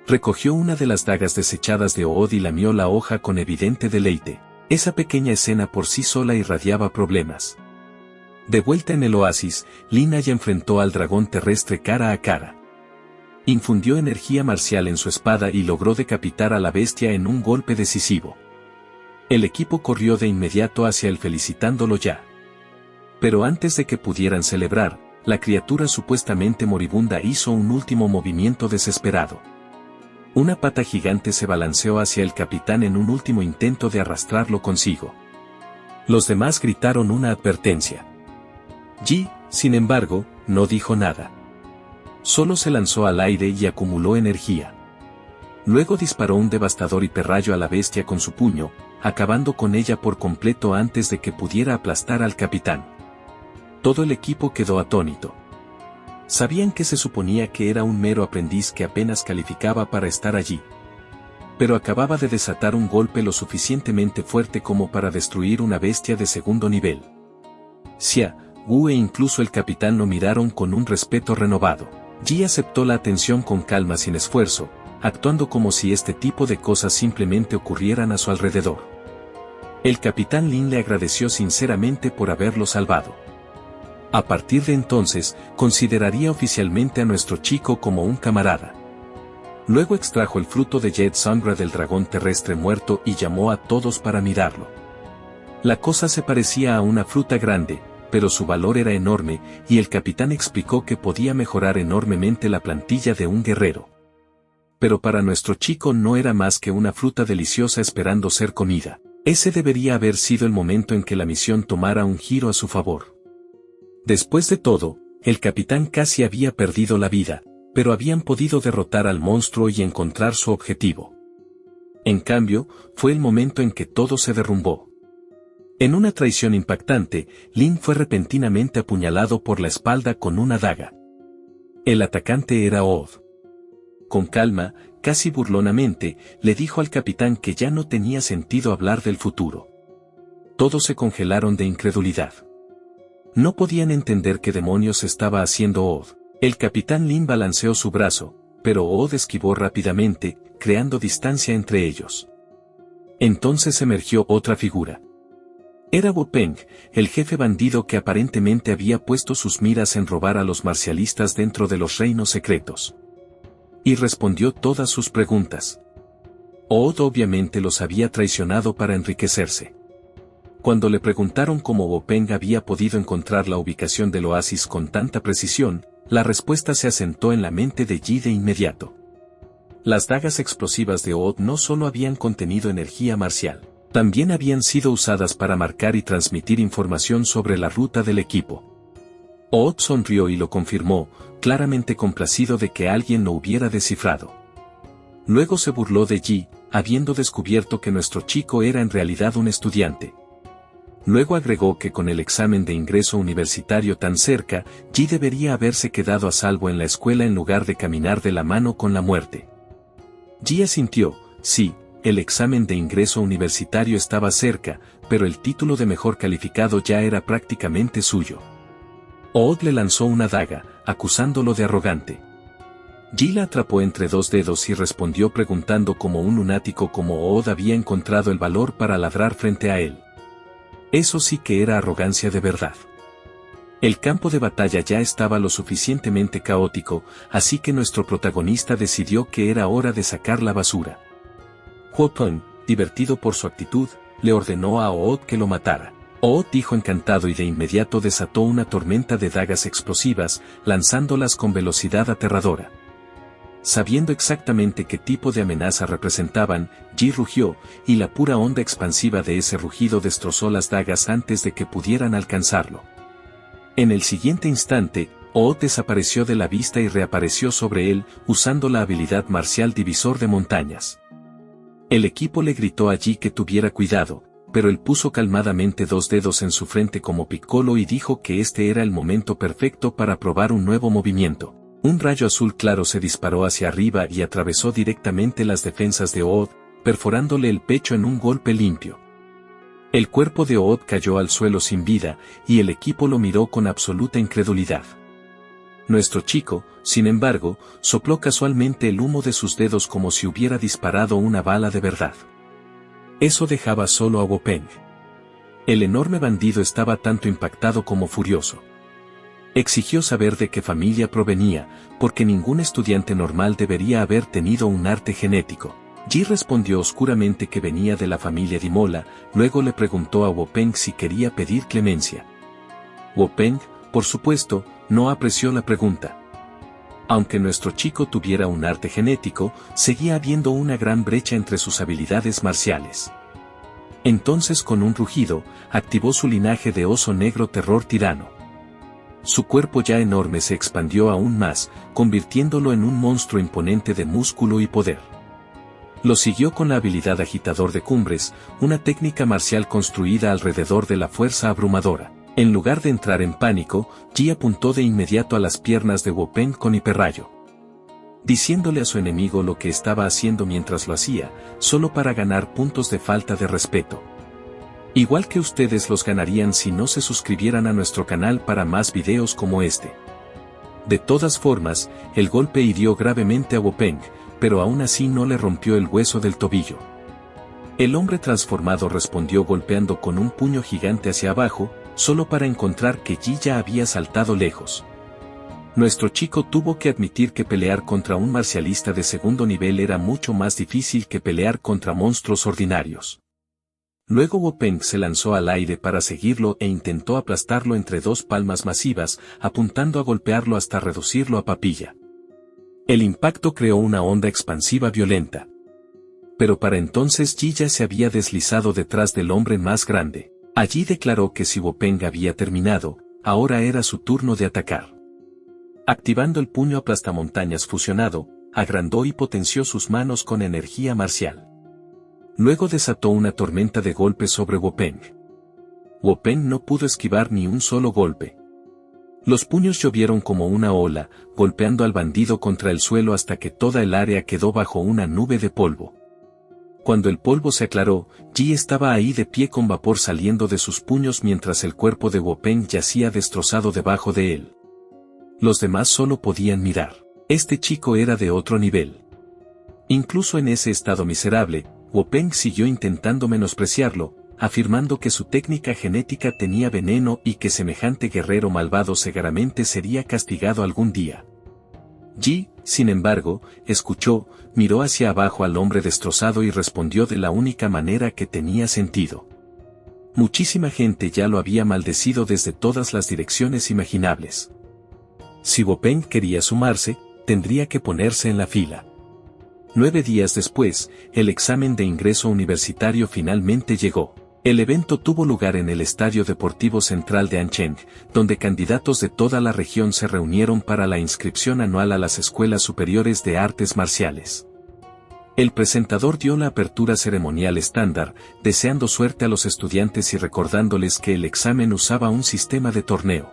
Recogió una de las dagas desechadas de Ood y lamió la hoja con evidente deleite. Esa pequeña escena por sí sola irradiaba problemas. De vuelta en el oasis, Lin ya enfrentó al dragón terrestre cara a cara. Infundió energía marcial en su espada y logró decapitar a la bestia en un golpe decisivo. El equipo corrió de inmediato hacia él felicitándolo ya. Pero antes de que pudieran celebrar, la criatura supuestamente moribunda hizo un último movimiento desesperado. Una pata gigante se balanceó hacia el capitán en un último intento de arrastrarlo consigo. Los demás gritaron una advertencia. Ji, sin embargo, no dijo nada. Solo se lanzó al aire y acumuló energía. Luego disparó un devastador hiperrayo a la bestia con su puño, acabando con ella por completo antes de que pudiera aplastar al capitán. Todo el equipo quedó atónito. Sabían que se suponía que era un mero aprendiz que apenas calificaba para estar allí. Pero acababa de desatar un golpe lo suficientemente fuerte como para destruir una bestia de segundo nivel. Xia, Gu e incluso el capitán lo miraron con un respeto renovado. Ji aceptó la atención con calma sin esfuerzo, actuando como si este tipo de cosas simplemente ocurrieran a su alrededor. El capitán Lin le agradeció sinceramente por haberlo salvado. A partir de entonces, consideraría oficialmente a nuestro chico como un camarada. Luego extrajo el fruto de Jet Sangra del dragón terrestre muerto y llamó a todos para mirarlo. La cosa se parecía a una fruta grande, pero su valor era enorme, y el capitán explicó que podía mejorar enormemente la plantilla de un guerrero. Pero para nuestro chico no era más que una fruta deliciosa esperando ser comida. Ese debería haber sido el momento en que la misión tomara un giro a su favor. Después de todo, el capitán casi había perdido la vida, pero habían podido derrotar al monstruo y encontrar su objetivo. En cambio, fue el momento en que todo se derrumbó. En una traición impactante, Lin fue repentinamente apuñalado por la espalda con una daga. El atacante era Ood. Con calma, casi burlonamente, le dijo al capitán que ya no tenía sentido hablar del futuro. Todos se congelaron de incredulidad. No podían entender qué demonios estaba haciendo Ood. El capitán Lin balanceó su brazo, pero Ood esquivó rápidamente, creando distancia entre ellos. Entonces emergió otra figura. Era Wu Peng, el jefe bandido que aparentemente había puesto sus miras en robar a los marcialistas dentro de los reinos secretos. Y respondió todas sus preguntas. Ood obviamente los había traicionado para enriquecerse. Cuando le preguntaron cómo Wu Peng había podido encontrar la ubicación del oasis con tanta precisión, la respuesta se asentó en la mente de Ji de inmediato. Las dagas explosivas de Ood no solo habían contenido energía marcial, también habían sido usadas para marcar y transmitir información sobre la ruta del equipo. Ood sonrió y lo confirmó, claramente complacido de que alguien lo hubiera descifrado. Luego se burló de Ji, habiendo descubierto que nuestro chico era en realidad un estudiante. Luego agregó que con el examen de ingreso universitario tan cerca, Ji debería haberse quedado a salvo en la escuela en lugar de caminar de la mano con la muerte. Ji asintió, sí, el examen de ingreso universitario estaba cerca, pero el título de mejor calificado ya era prácticamente suyo. Ood le lanzó una daga, acusándolo de arrogante. Ji la atrapó entre dos dedos y respondió preguntando como un lunático cómo Ood había encontrado el valor para ladrar frente a él. Eso sí que era arrogancia de verdad. El campo de batalla ya estaba lo suficientemente caótico, así que nuestro protagonista decidió que era hora de sacar la basura. Huo Peng, divertido por su actitud, le ordenó a Ood que lo matara. Ood dijo encantado y de inmediato desató una tormenta de dagas explosivas, lanzándolas con velocidad aterradora. Sabiendo exactamente qué tipo de amenaza representaban, Ji rugió, y la pura onda expansiva de ese rugido destrozó las dagas antes de que pudieran alcanzarlo. En el siguiente instante, Ood desapareció de la vista y reapareció sobre él, usando la habilidad marcial divisor de montañas. El equipo le gritó a Ji que tuviera cuidado, pero él puso calmadamente dos dedos en su frente como Piccolo y dijo que este era el momento perfecto para probar un nuevo movimiento. Un rayo azul claro se disparó hacia arriba y atravesó directamente las defensas de Ood, perforándole el pecho en un golpe limpio. El cuerpo de Ood cayó al suelo sin vida, y el equipo lo miró con absoluta incredulidad. Nuestro chico, sin embargo, sopló casualmente el humo de sus dedos como si hubiera disparado una bala de verdad. Eso dejaba solo a Huo Peng. El enorme bandido estaba tanto impactado como furioso. Exigió saber de qué familia provenía, porque ningún estudiante normal debería haber tenido un arte genético. Ji respondió oscuramente que venía de la familia Dimola, luego le preguntó a Huo Peng si quería pedir clemencia. Huo Peng, por supuesto, no apreció la pregunta. Aunque nuestro chico tuviera un arte genético, seguía habiendo una gran brecha entre sus habilidades marciales. Entonces con un rugido, activó su linaje de oso negro terror tirano. Su cuerpo ya enorme se expandió aún más, convirtiéndolo en un monstruo imponente de músculo y poder. Lo siguió con la habilidad agitador de cumbres, una técnica marcial construida alrededor de la fuerza abrumadora. En lugar de entrar en pánico, Ji apuntó de inmediato a las piernas de Huo Peng con hiperrayo, diciéndole a su enemigo lo que estaba haciendo mientras lo hacía, solo para ganar puntos de falta de respeto. Igual que ustedes los ganarían si no se suscribieran a nuestro canal para más videos como este. De todas formas, el golpe hirió gravemente a Huo Peng, pero aún así no le rompió el hueso del tobillo. El hombre transformado respondió golpeando con un puño gigante hacia abajo, solo para encontrar que Ji ya había saltado lejos. Nuestro chico tuvo que admitir que pelear contra un marcialista de segundo nivel era mucho más difícil que pelear contra monstruos ordinarios. Luego Huo Peng se lanzó al aire para seguirlo e intentó aplastarlo entre dos palmas masivas, apuntando a golpearlo hasta reducirlo a papilla. El impacto creó una onda expansiva violenta. Pero para entonces Ji ya se había deslizado detrás del hombre más grande. Allí declaró que si Huo Peng había terminado, ahora era su turno de atacar. Activando el puño aplastamontañas fusionado, agrandó y potenció sus manos con energía marcial. Luego desató una tormenta de golpes sobre Huo Peng. Huo Peng no pudo esquivar ni un solo golpe. Los puños llovieron como una ola, golpeando al bandido contra el suelo hasta que toda el área quedó bajo una nube de polvo. Cuando el polvo se aclaró, Ji estaba ahí de pie con vapor saliendo de sus puños mientras el cuerpo de Huo Peng yacía destrozado debajo de él. Los demás solo podían mirar. Este chico era de otro nivel. Incluso en ese estado miserable, Huo Peng siguió intentando menospreciarlo, afirmando que su técnica genética tenía veneno y que semejante guerrero malvado seguramente sería castigado algún día. Ji, sin embargo, escuchó, miró hacia abajo al hombre destrozado y respondió de la única manera que tenía sentido. Muchísima gente ya lo había maldecido desde todas las direcciones imaginables. Si Huo Peng quería sumarse, tendría que ponerse en la fila. 9 días después, el examen de ingreso universitario finalmente llegó. El evento tuvo lugar en el Estadio Deportivo Central de Ancheng, donde candidatos de toda la región se reunieron para la inscripción anual a las escuelas superiores de artes marciales. El presentador dio la apertura ceremonial estándar, deseando suerte a los estudiantes y recordándoles que el examen usaba un sistema de torneo.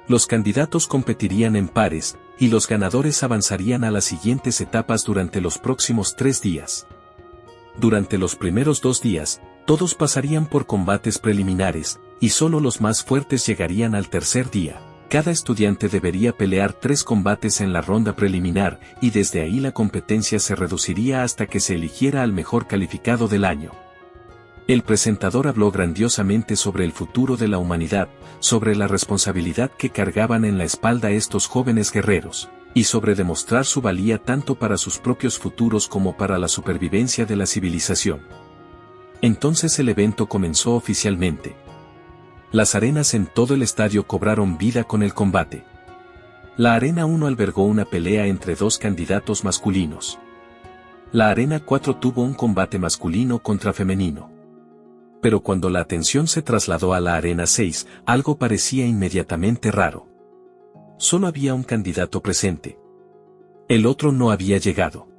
Los candidatos competirían en pares, y los ganadores avanzarían a las siguientes etapas durante los próximos 3 días. Durante los primeros 2 días, todos pasarían por combates preliminares, y solo los más fuertes llegarían al tercer día. Cada estudiante debería pelear 3 combates en la ronda preliminar, y desde ahí la competencia se reduciría hasta que se eligiera al mejor calificado del año. El presentador habló grandiosamente sobre el futuro de la humanidad, sobre la responsabilidad que cargaban en la espalda estos jóvenes guerreros, y sobre demostrar su valía tanto para sus propios futuros como para la supervivencia de la civilización. Entonces el evento comenzó oficialmente. Las arenas en todo el estadio cobraron vida con el combate. La Arena 1 albergó una pelea entre 2 candidatos masculinos. La Arena 4 tuvo un combate masculino contra femenino. Pero cuando la atención se trasladó a la Arena 6, algo parecía inmediatamente raro. Solo había un candidato presente. El otro no había llegado.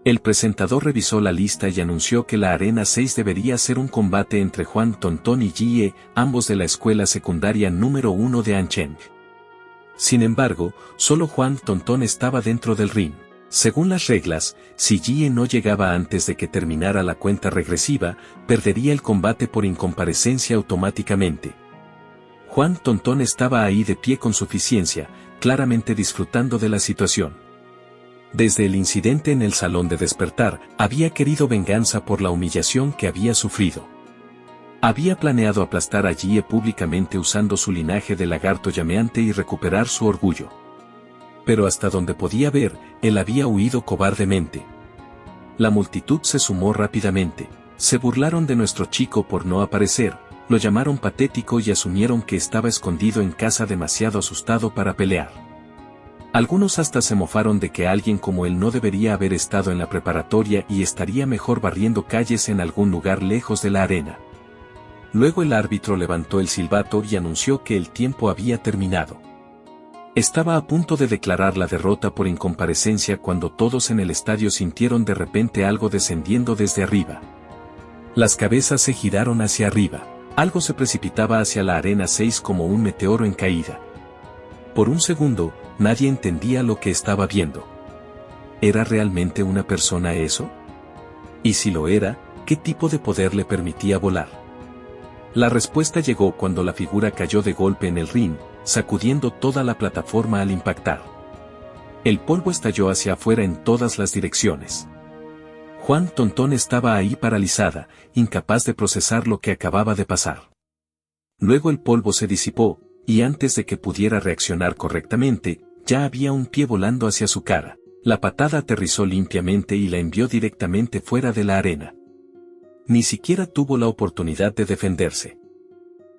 El presentador revisó la lista y anunció que la Arena 6 debería ser un combate entre Juan Tontón y Jie, ambos de la escuela secundaria número 1 de Ancheng. Sin embargo, solo Juan Tontón estaba dentro del ring. Según las reglas, si Jie no llegaba antes de que terminara la cuenta regresiva, perdería el combate por incomparecencia automáticamente. Juan Tontón estaba ahí de pie con suficiencia, claramente disfrutando de la situación. Desde el incidente en el salón de despertar, había querido venganza por la humillación que había sufrido. Había planeado aplastar a Jie públicamente usando su linaje de lagarto llameante y recuperar su orgullo. Pero hasta donde podía ver, él había huido cobardemente. La multitud se sumó rápidamente. Se burlaron de nuestro chico por no aparecer, lo llamaron patético y asumieron que estaba escondido en casa demasiado asustado para pelear. Algunos hasta se mofaron de que alguien como él no debería haber estado en la preparatoria y estaría mejor barriendo calles en algún lugar lejos de la arena. Luego el árbitro levantó el silbato y anunció que el tiempo había terminado. Estaba a punto de declarar la derrota por incomparecencia cuando todos en el estadio sintieron de repente algo descendiendo desde arriba. Las cabezas se giraron hacia arriba. Algo se precipitaba hacia la Arena 6 como un meteoro en caída. Por un segundo, nadie entendía lo que estaba viendo. ¿Era realmente una persona eso? Y si lo era, ¿qué tipo de poder le permitía volar? La respuesta llegó cuando la figura cayó de golpe en el ring, sacudiendo toda la plataforma al impactar. El polvo estalló hacia afuera en todas las direcciones. Juan Tontón estaba ahí paralizada, incapaz de procesar lo que acababa de pasar. Luego el polvo se disipó, y antes de que pudiera reaccionar correctamente, ya había un pie volando hacia su cara. La patada aterrizó limpiamente y la envió directamente fuera de la arena. Ni siquiera tuvo la oportunidad de defenderse.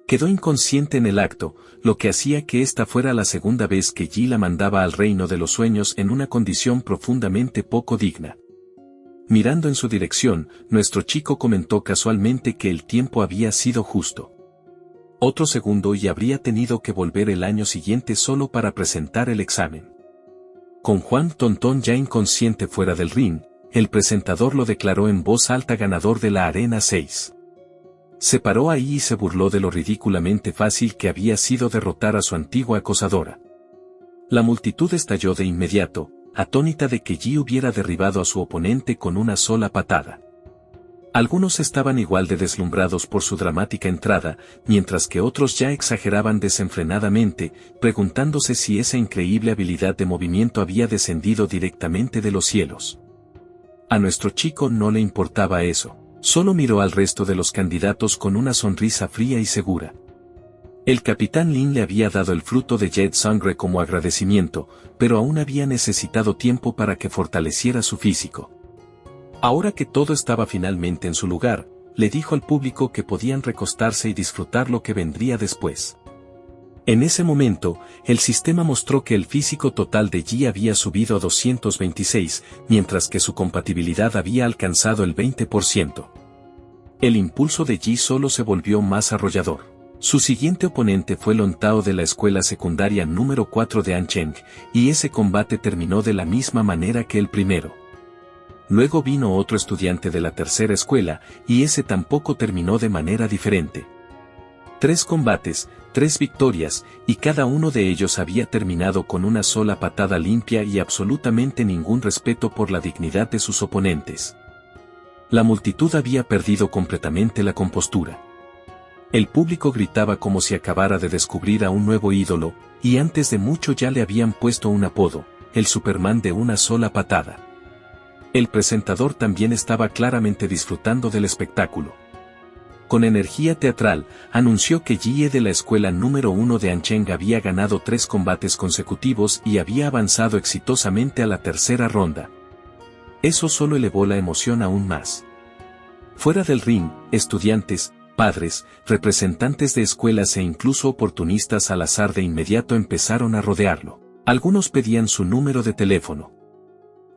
Quedó inconsciente en el acto, lo que hacía que esta fuera la segunda vez que Yi la mandaba al reino de los sueños en una condición profundamente poco digna. Mirando en su dirección, nuestro chico comentó casualmente que el tiempo había sido justo. Otro segundo y habría tenido que volver el año siguiente solo para presentar el examen. Con Juan Tontón ya inconsciente fuera del ring, el presentador lo declaró en voz alta ganador de la Arena 6. Se paró ahí y se burló de lo ridículamente fácil que había sido derrotar a su antigua acosadora. La multitud estalló de inmediato, atónita de que Yi hubiera derribado a su oponente con una sola patada. Algunos estaban igual de deslumbrados por su dramática entrada, mientras que otros ya exageraban desenfrenadamente, preguntándose si esa increíble habilidad de movimiento había descendido directamente de los cielos. A nuestro chico no le importaba eso, solo miró al resto de los candidatos con una sonrisa fría y segura. El capitán Lin le había dado el fruto de Jet Sangre como agradecimiento, pero aún había necesitado tiempo para que fortaleciera su físico. Ahora que todo estaba finalmente en su lugar, le dijo al público que podían recostarse y disfrutar lo que vendría después. En ese momento, el sistema mostró que el físico total de Yi había subido a 226, mientras que su compatibilidad había alcanzado el 20%. El impulso de Yi solo se volvió más arrollador. Su siguiente oponente fue Lon Tao de la escuela secundaria número 4 de Ancheng, y ese combate terminó de la misma manera que el primero. Luego vino otro estudiante de la tercera escuela, y ese tampoco terminó de manera diferente. 3 combates, 3 victorias, y cada uno de ellos había terminado con una sola patada limpia y absolutamente ningún respeto por la dignidad de sus oponentes. La multitud había perdido completamente la compostura. El público gritaba como si acabara de descubrir a un nuevo ídolo, y antes de mucho ya le habían puesto un apodo, el Superman de una sola patada. El presentador también estaba claramente disfrutando del espectáculo. Con energía teatral, anunció que Jie de la escuela número 1 de Ancheng había ganado 3 combates consecutivos y había avanzado exitosamente a la tercera ronda. Eso solo elevó la emoción aún más. Fuera del ring, estudiantes, padres, representantes de escuelas e incluso oportunistas al azar de inmediato empezaron a rodearlo. Algunos pedían su número de teléfono.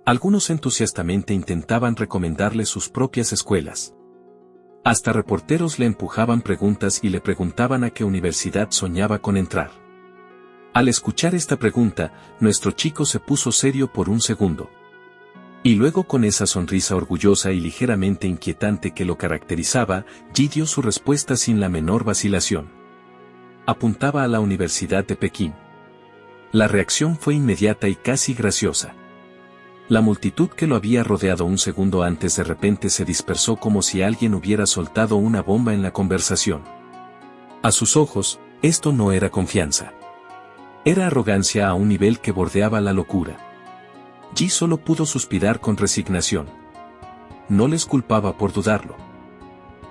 Algunos entusiastamente intentaban recomendarle sus propias escuelas. Hasta reporteros le empujaban preguntas y le preguntaban a qué universidad soñaba con entrar. Al escuchar esta pregunta, nuestro chico se puso serio por un segundo. Y luego, con esa sonrisa orgullosa y ligeramente inquietante que lo caracterizaba, Ji dio su respuesta sin la menor vacilación. Apuntaba a la Universidad de Pekín. La reacción fue inmediata y casi graciosa. La multitud que lo había rodeado un segundo antes de repente se dispersó como si alguien hubiera soltado una bomba en la conversación. A sus ojos, esto no era confianza. Era arrogancia a un nivel que bordeaba la locura. Ji solo pudo suspirar con resignación. No les culpaba por dudarlo.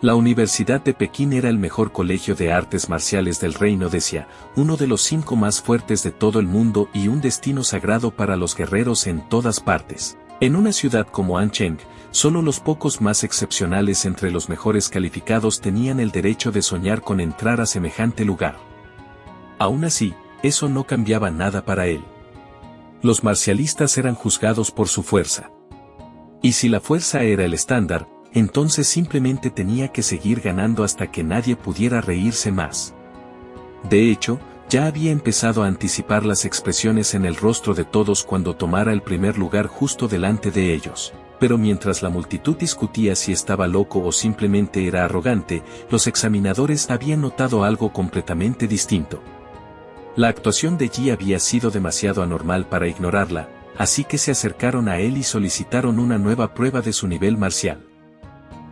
La Universidad de Pekín era el mejor colegio de artes marciales del reino de Xia, uno de los 5 más fuertes de todo el mundo y un destino sagrado para los guerreros en todas partes. En una ciudad como Ancheng, solo los pocos más excepcionales entre los mejores calificados tenían el derecho de soñar con entrar a semejante lugar. Aún así, eso no cambiaba nada para él. Los marcialistas eran juzgados por su fuerza. Y si la fuerza era el estándar, entonces simplemente tenía que seguir ganando hasta que nadie pudiera reírse más. De hecho, ya había empezado a anticipar las expresiones en el rostro de todos cuando tomara el primer lugar justo delante de ellos. Pero mientras la multitud discutía si estaba loco o simplemente era arrogante, los examinadores habían notado algo completamente distinto. La actuación de Ji había sido demasiado anormal para ignorarla, así que se acercaron a él y solicitaron una nueva prueba de su nivel marcial.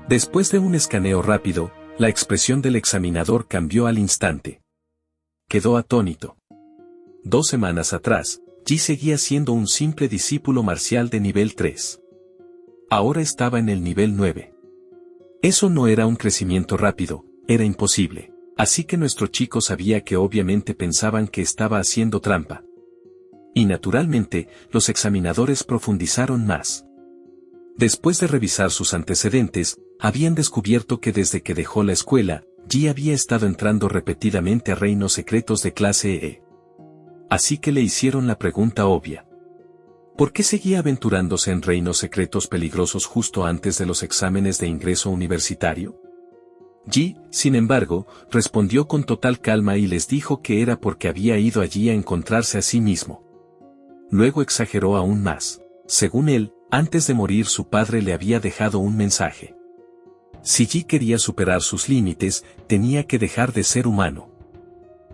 Después de un escaneo rápido, la expresión del examinador cambió al instante. Quedó atónito. 2 semanas atrás, Ji seguía siendo un simple discípulo marcial de nivel 3. Ahora estaba en el nivel 9. Eso no era un crecimiento rápido, era imposible. Así que nuestro chico sabía que obviamente pensaban que estaba haciendo trampa. Y naturalmente, los examinadores profundizaron más. Después de revisar sus antecedentes, habían descubierto que desde que dejó la escuela, Ji había estado entrando repetidamente a reinos secretos de clase E. Así que le hicieron la pregunta obvia. ¿Por qué seguía aventurándose en reinos secretos peligrosos justo antes de los exámenes de ingreso universitario? Ji, sin embargo, respondió con total calma y les dijo que era porque había ido allí a encontrarse a sí mismo. Luego exageró aún más. Según él, antes de morir su padre le había dejado un mensaje. Si Ji quería superar sus límites, tenía que dejar de ser humano.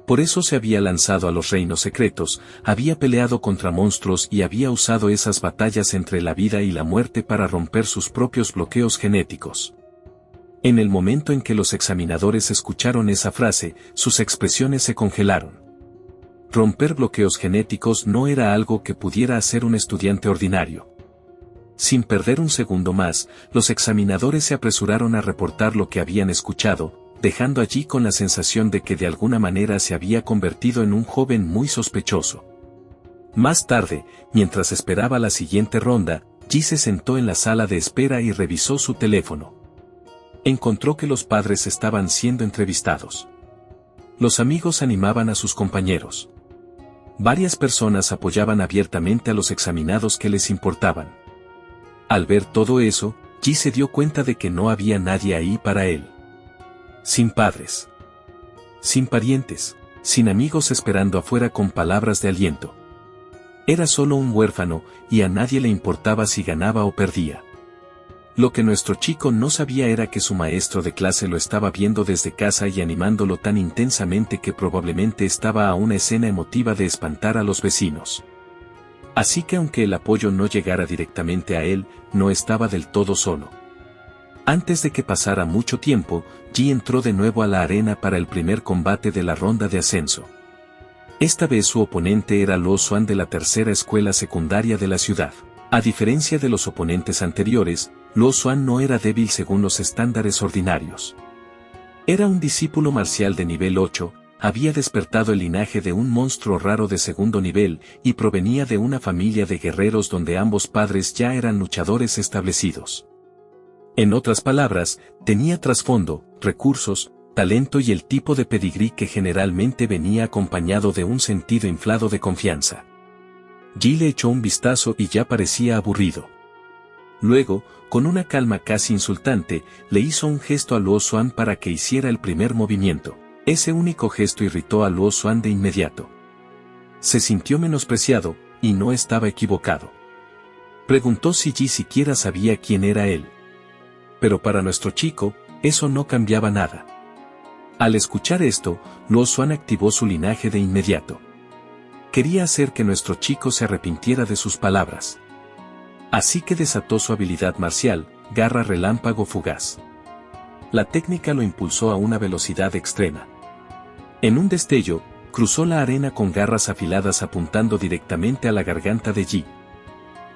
Por eso se había lanzado a los reinos secretos, había peleado contra monstruos y había usado esas batallas entre la vida y la muerte para romper sus propios bloqueos genéticos. En el momento en que los examinadores escucharon esa frase, sus expresiones se congelaron. Romper bloqueos genéticos no era algo que pudiera hacer un estudiante ordinario. Sin perder un segundo más, los examinadores se apresuraron a reportar lo que habían escuchado, dejando allí con la sensación de que de alguna manera se había convertido en un joven muy sospechoso. Más tarde, mientras esperaba la siguiente ronda, Ji se sentó en la sala de espera y revisó su teléfono. Encontró que los padres estaban siendo entrevistados. Los amigos animaban a sus compañeros. Varias personas apoyaban abiertamente a los examinados que les importaban. Al ver todo eso, Ji se dio cuenta de que no había nadie ahí para él. Sin padres. Sin parientes, sin amigos esperando afuera con palabras de aliento. Era solo un huérfano, y a nadie le importaba si ganaba o perdía. Lo que nuestro chico no sabía era que su maestro de clase lo estaba viendo desde casa y animándolo tan intensamente que probablemente estaba a una escena emotiva de espantar a los vecinos. Así que aunque el apoyo no llegara directamente a él, no estaba del todo solo. Antes de que pasara mucho tiempo, Ji entró de nuevo a la arena para el primer combate de la ronda de ascenso. Esta vez su oponente era Luo Xuan de la tercera escuela secundaria de la ciudad. A diferencia de los oponentes anteriores, Luo Xuan no era débil según los estándares ordinarios. Era un discípulo marcial de nivel 8, había despertado el linaje de un monstruo raro de segundo nivel y provenía de una familia de guerreros donde ambos padres ya eran luchadores establecidos. En otras palabras, tenía trasfondo, recursos, talento y el tipo de pedigrí que generalmente venía acompañado de un sentido inflado de confianza. Ji le echó un vistazo y ya parecía aburrido. Luego, con una calma casi insultante, le hizo un gesto a Luo Xuan para que hiciera el primer movimiento. Ese único gesto irritó a Luo Xuan de inmediato. Se sintió menospreciado, y no estaba equivocado. Preguntó si Ji siquiera sabía quién era él. Pero para nuestro chico, eso no cambiaba nada. Al escuchar esto, Luo Xuan activó su linaje de inmediato. Quería hacer que nuestro chico se arrepintiera de sus palabras. Así que desató su habilidad marcial, Garra Relámpago Fugaz. La técnica lo impulsó a una velocidad extrema. En un destello, cruzó la arena con garras afiladas apuntando directamente a la garganta de Ji.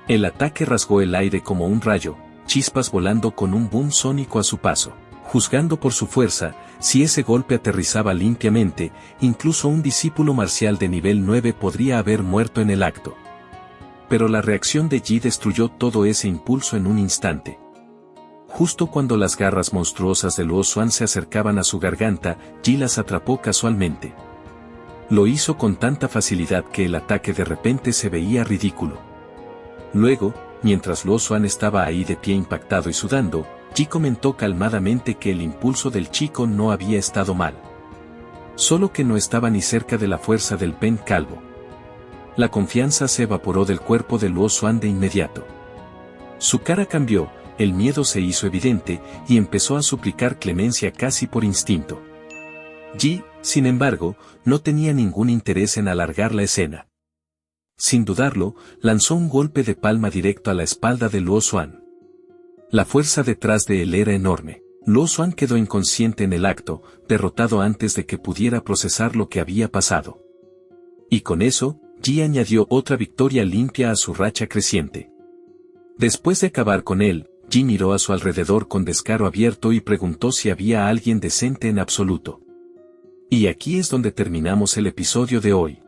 El ataque rasgó el aire como un rayo, chispas volando con un boom sónico a su paso. Juzgando por su fuerza, si ese golpe aterrizaba limpiamente, incluso un discípulo marcial de nivel 9 podría haber muerto en el acto. Pero la reacción de Ji destruyó todo ese impulso en un instante. Justo cuando las garras monstruosas de Luo Xuan se acercaban a su garganta, Ji las atrapó casualmente. Lo hizo con tanta facilidad que el ataque de repente se veía ridículo. Luego, mientras Luo Xuan estaba ahí de pie impactado y sudando, Ji comentó calmadamente que el impulso del chico no había estado mal. Solo que no estaba ni cerca de la fuerza del Pen Calvo. La confianza se evaporó del cuerpo de Luo Xuan de inmediato. Su cara cambió, el miedo se hizo evidente y empezó a suplicar clemencia casi por instinto. Ji, sin embargo, no tenía ningún interés en alargar la escena. Sin dudarlo, lanzó un golpe de palma directo a la espalda de Luo Xuan. La fuerza detrás de él era enorme. Luo Xuan quedó inconsciente en el acto, derrotado antes de que pudiera procesar lo que había pasado. Y con eso, Ji añadió otra victoria limpia a su racha creciente. Después de acabar con él, Ji miró a su alrededor con descaro abierto y preguntó si había alguien decente en absoluto. Y aquí es donde terminamos el episodio de hoy.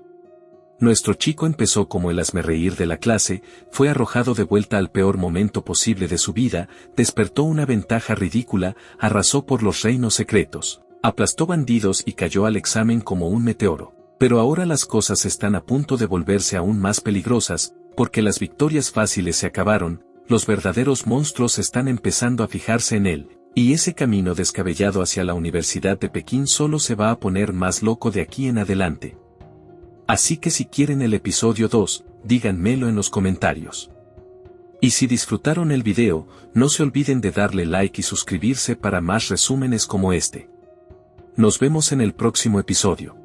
Nuestro chico empezó como el hazmerreír de la clase, fue arrojado de vuelta al peor momento posible de su vida, despertó una ventaja ridícula, arrasó por los reinos secretos, aplastó bandidos y cayó al examen como un meteoro. Pero ahora las cosas están a punto de volverse aún más peligrosas, porque las victorias fáciles se acabaron, los verdaderos monstruos están empezando a fijarse en él, y ese camino descabellado hacia la Universidad de Pekín solo se va a poner más loco de aquí en adelante. Así que si quieren el episodio 2, díganmelo en los comentarios. Y si disfrutaron el video, no se olviden de darle like y suscribirse para más resúmenes como este. Nos vemos en el próximo episodio.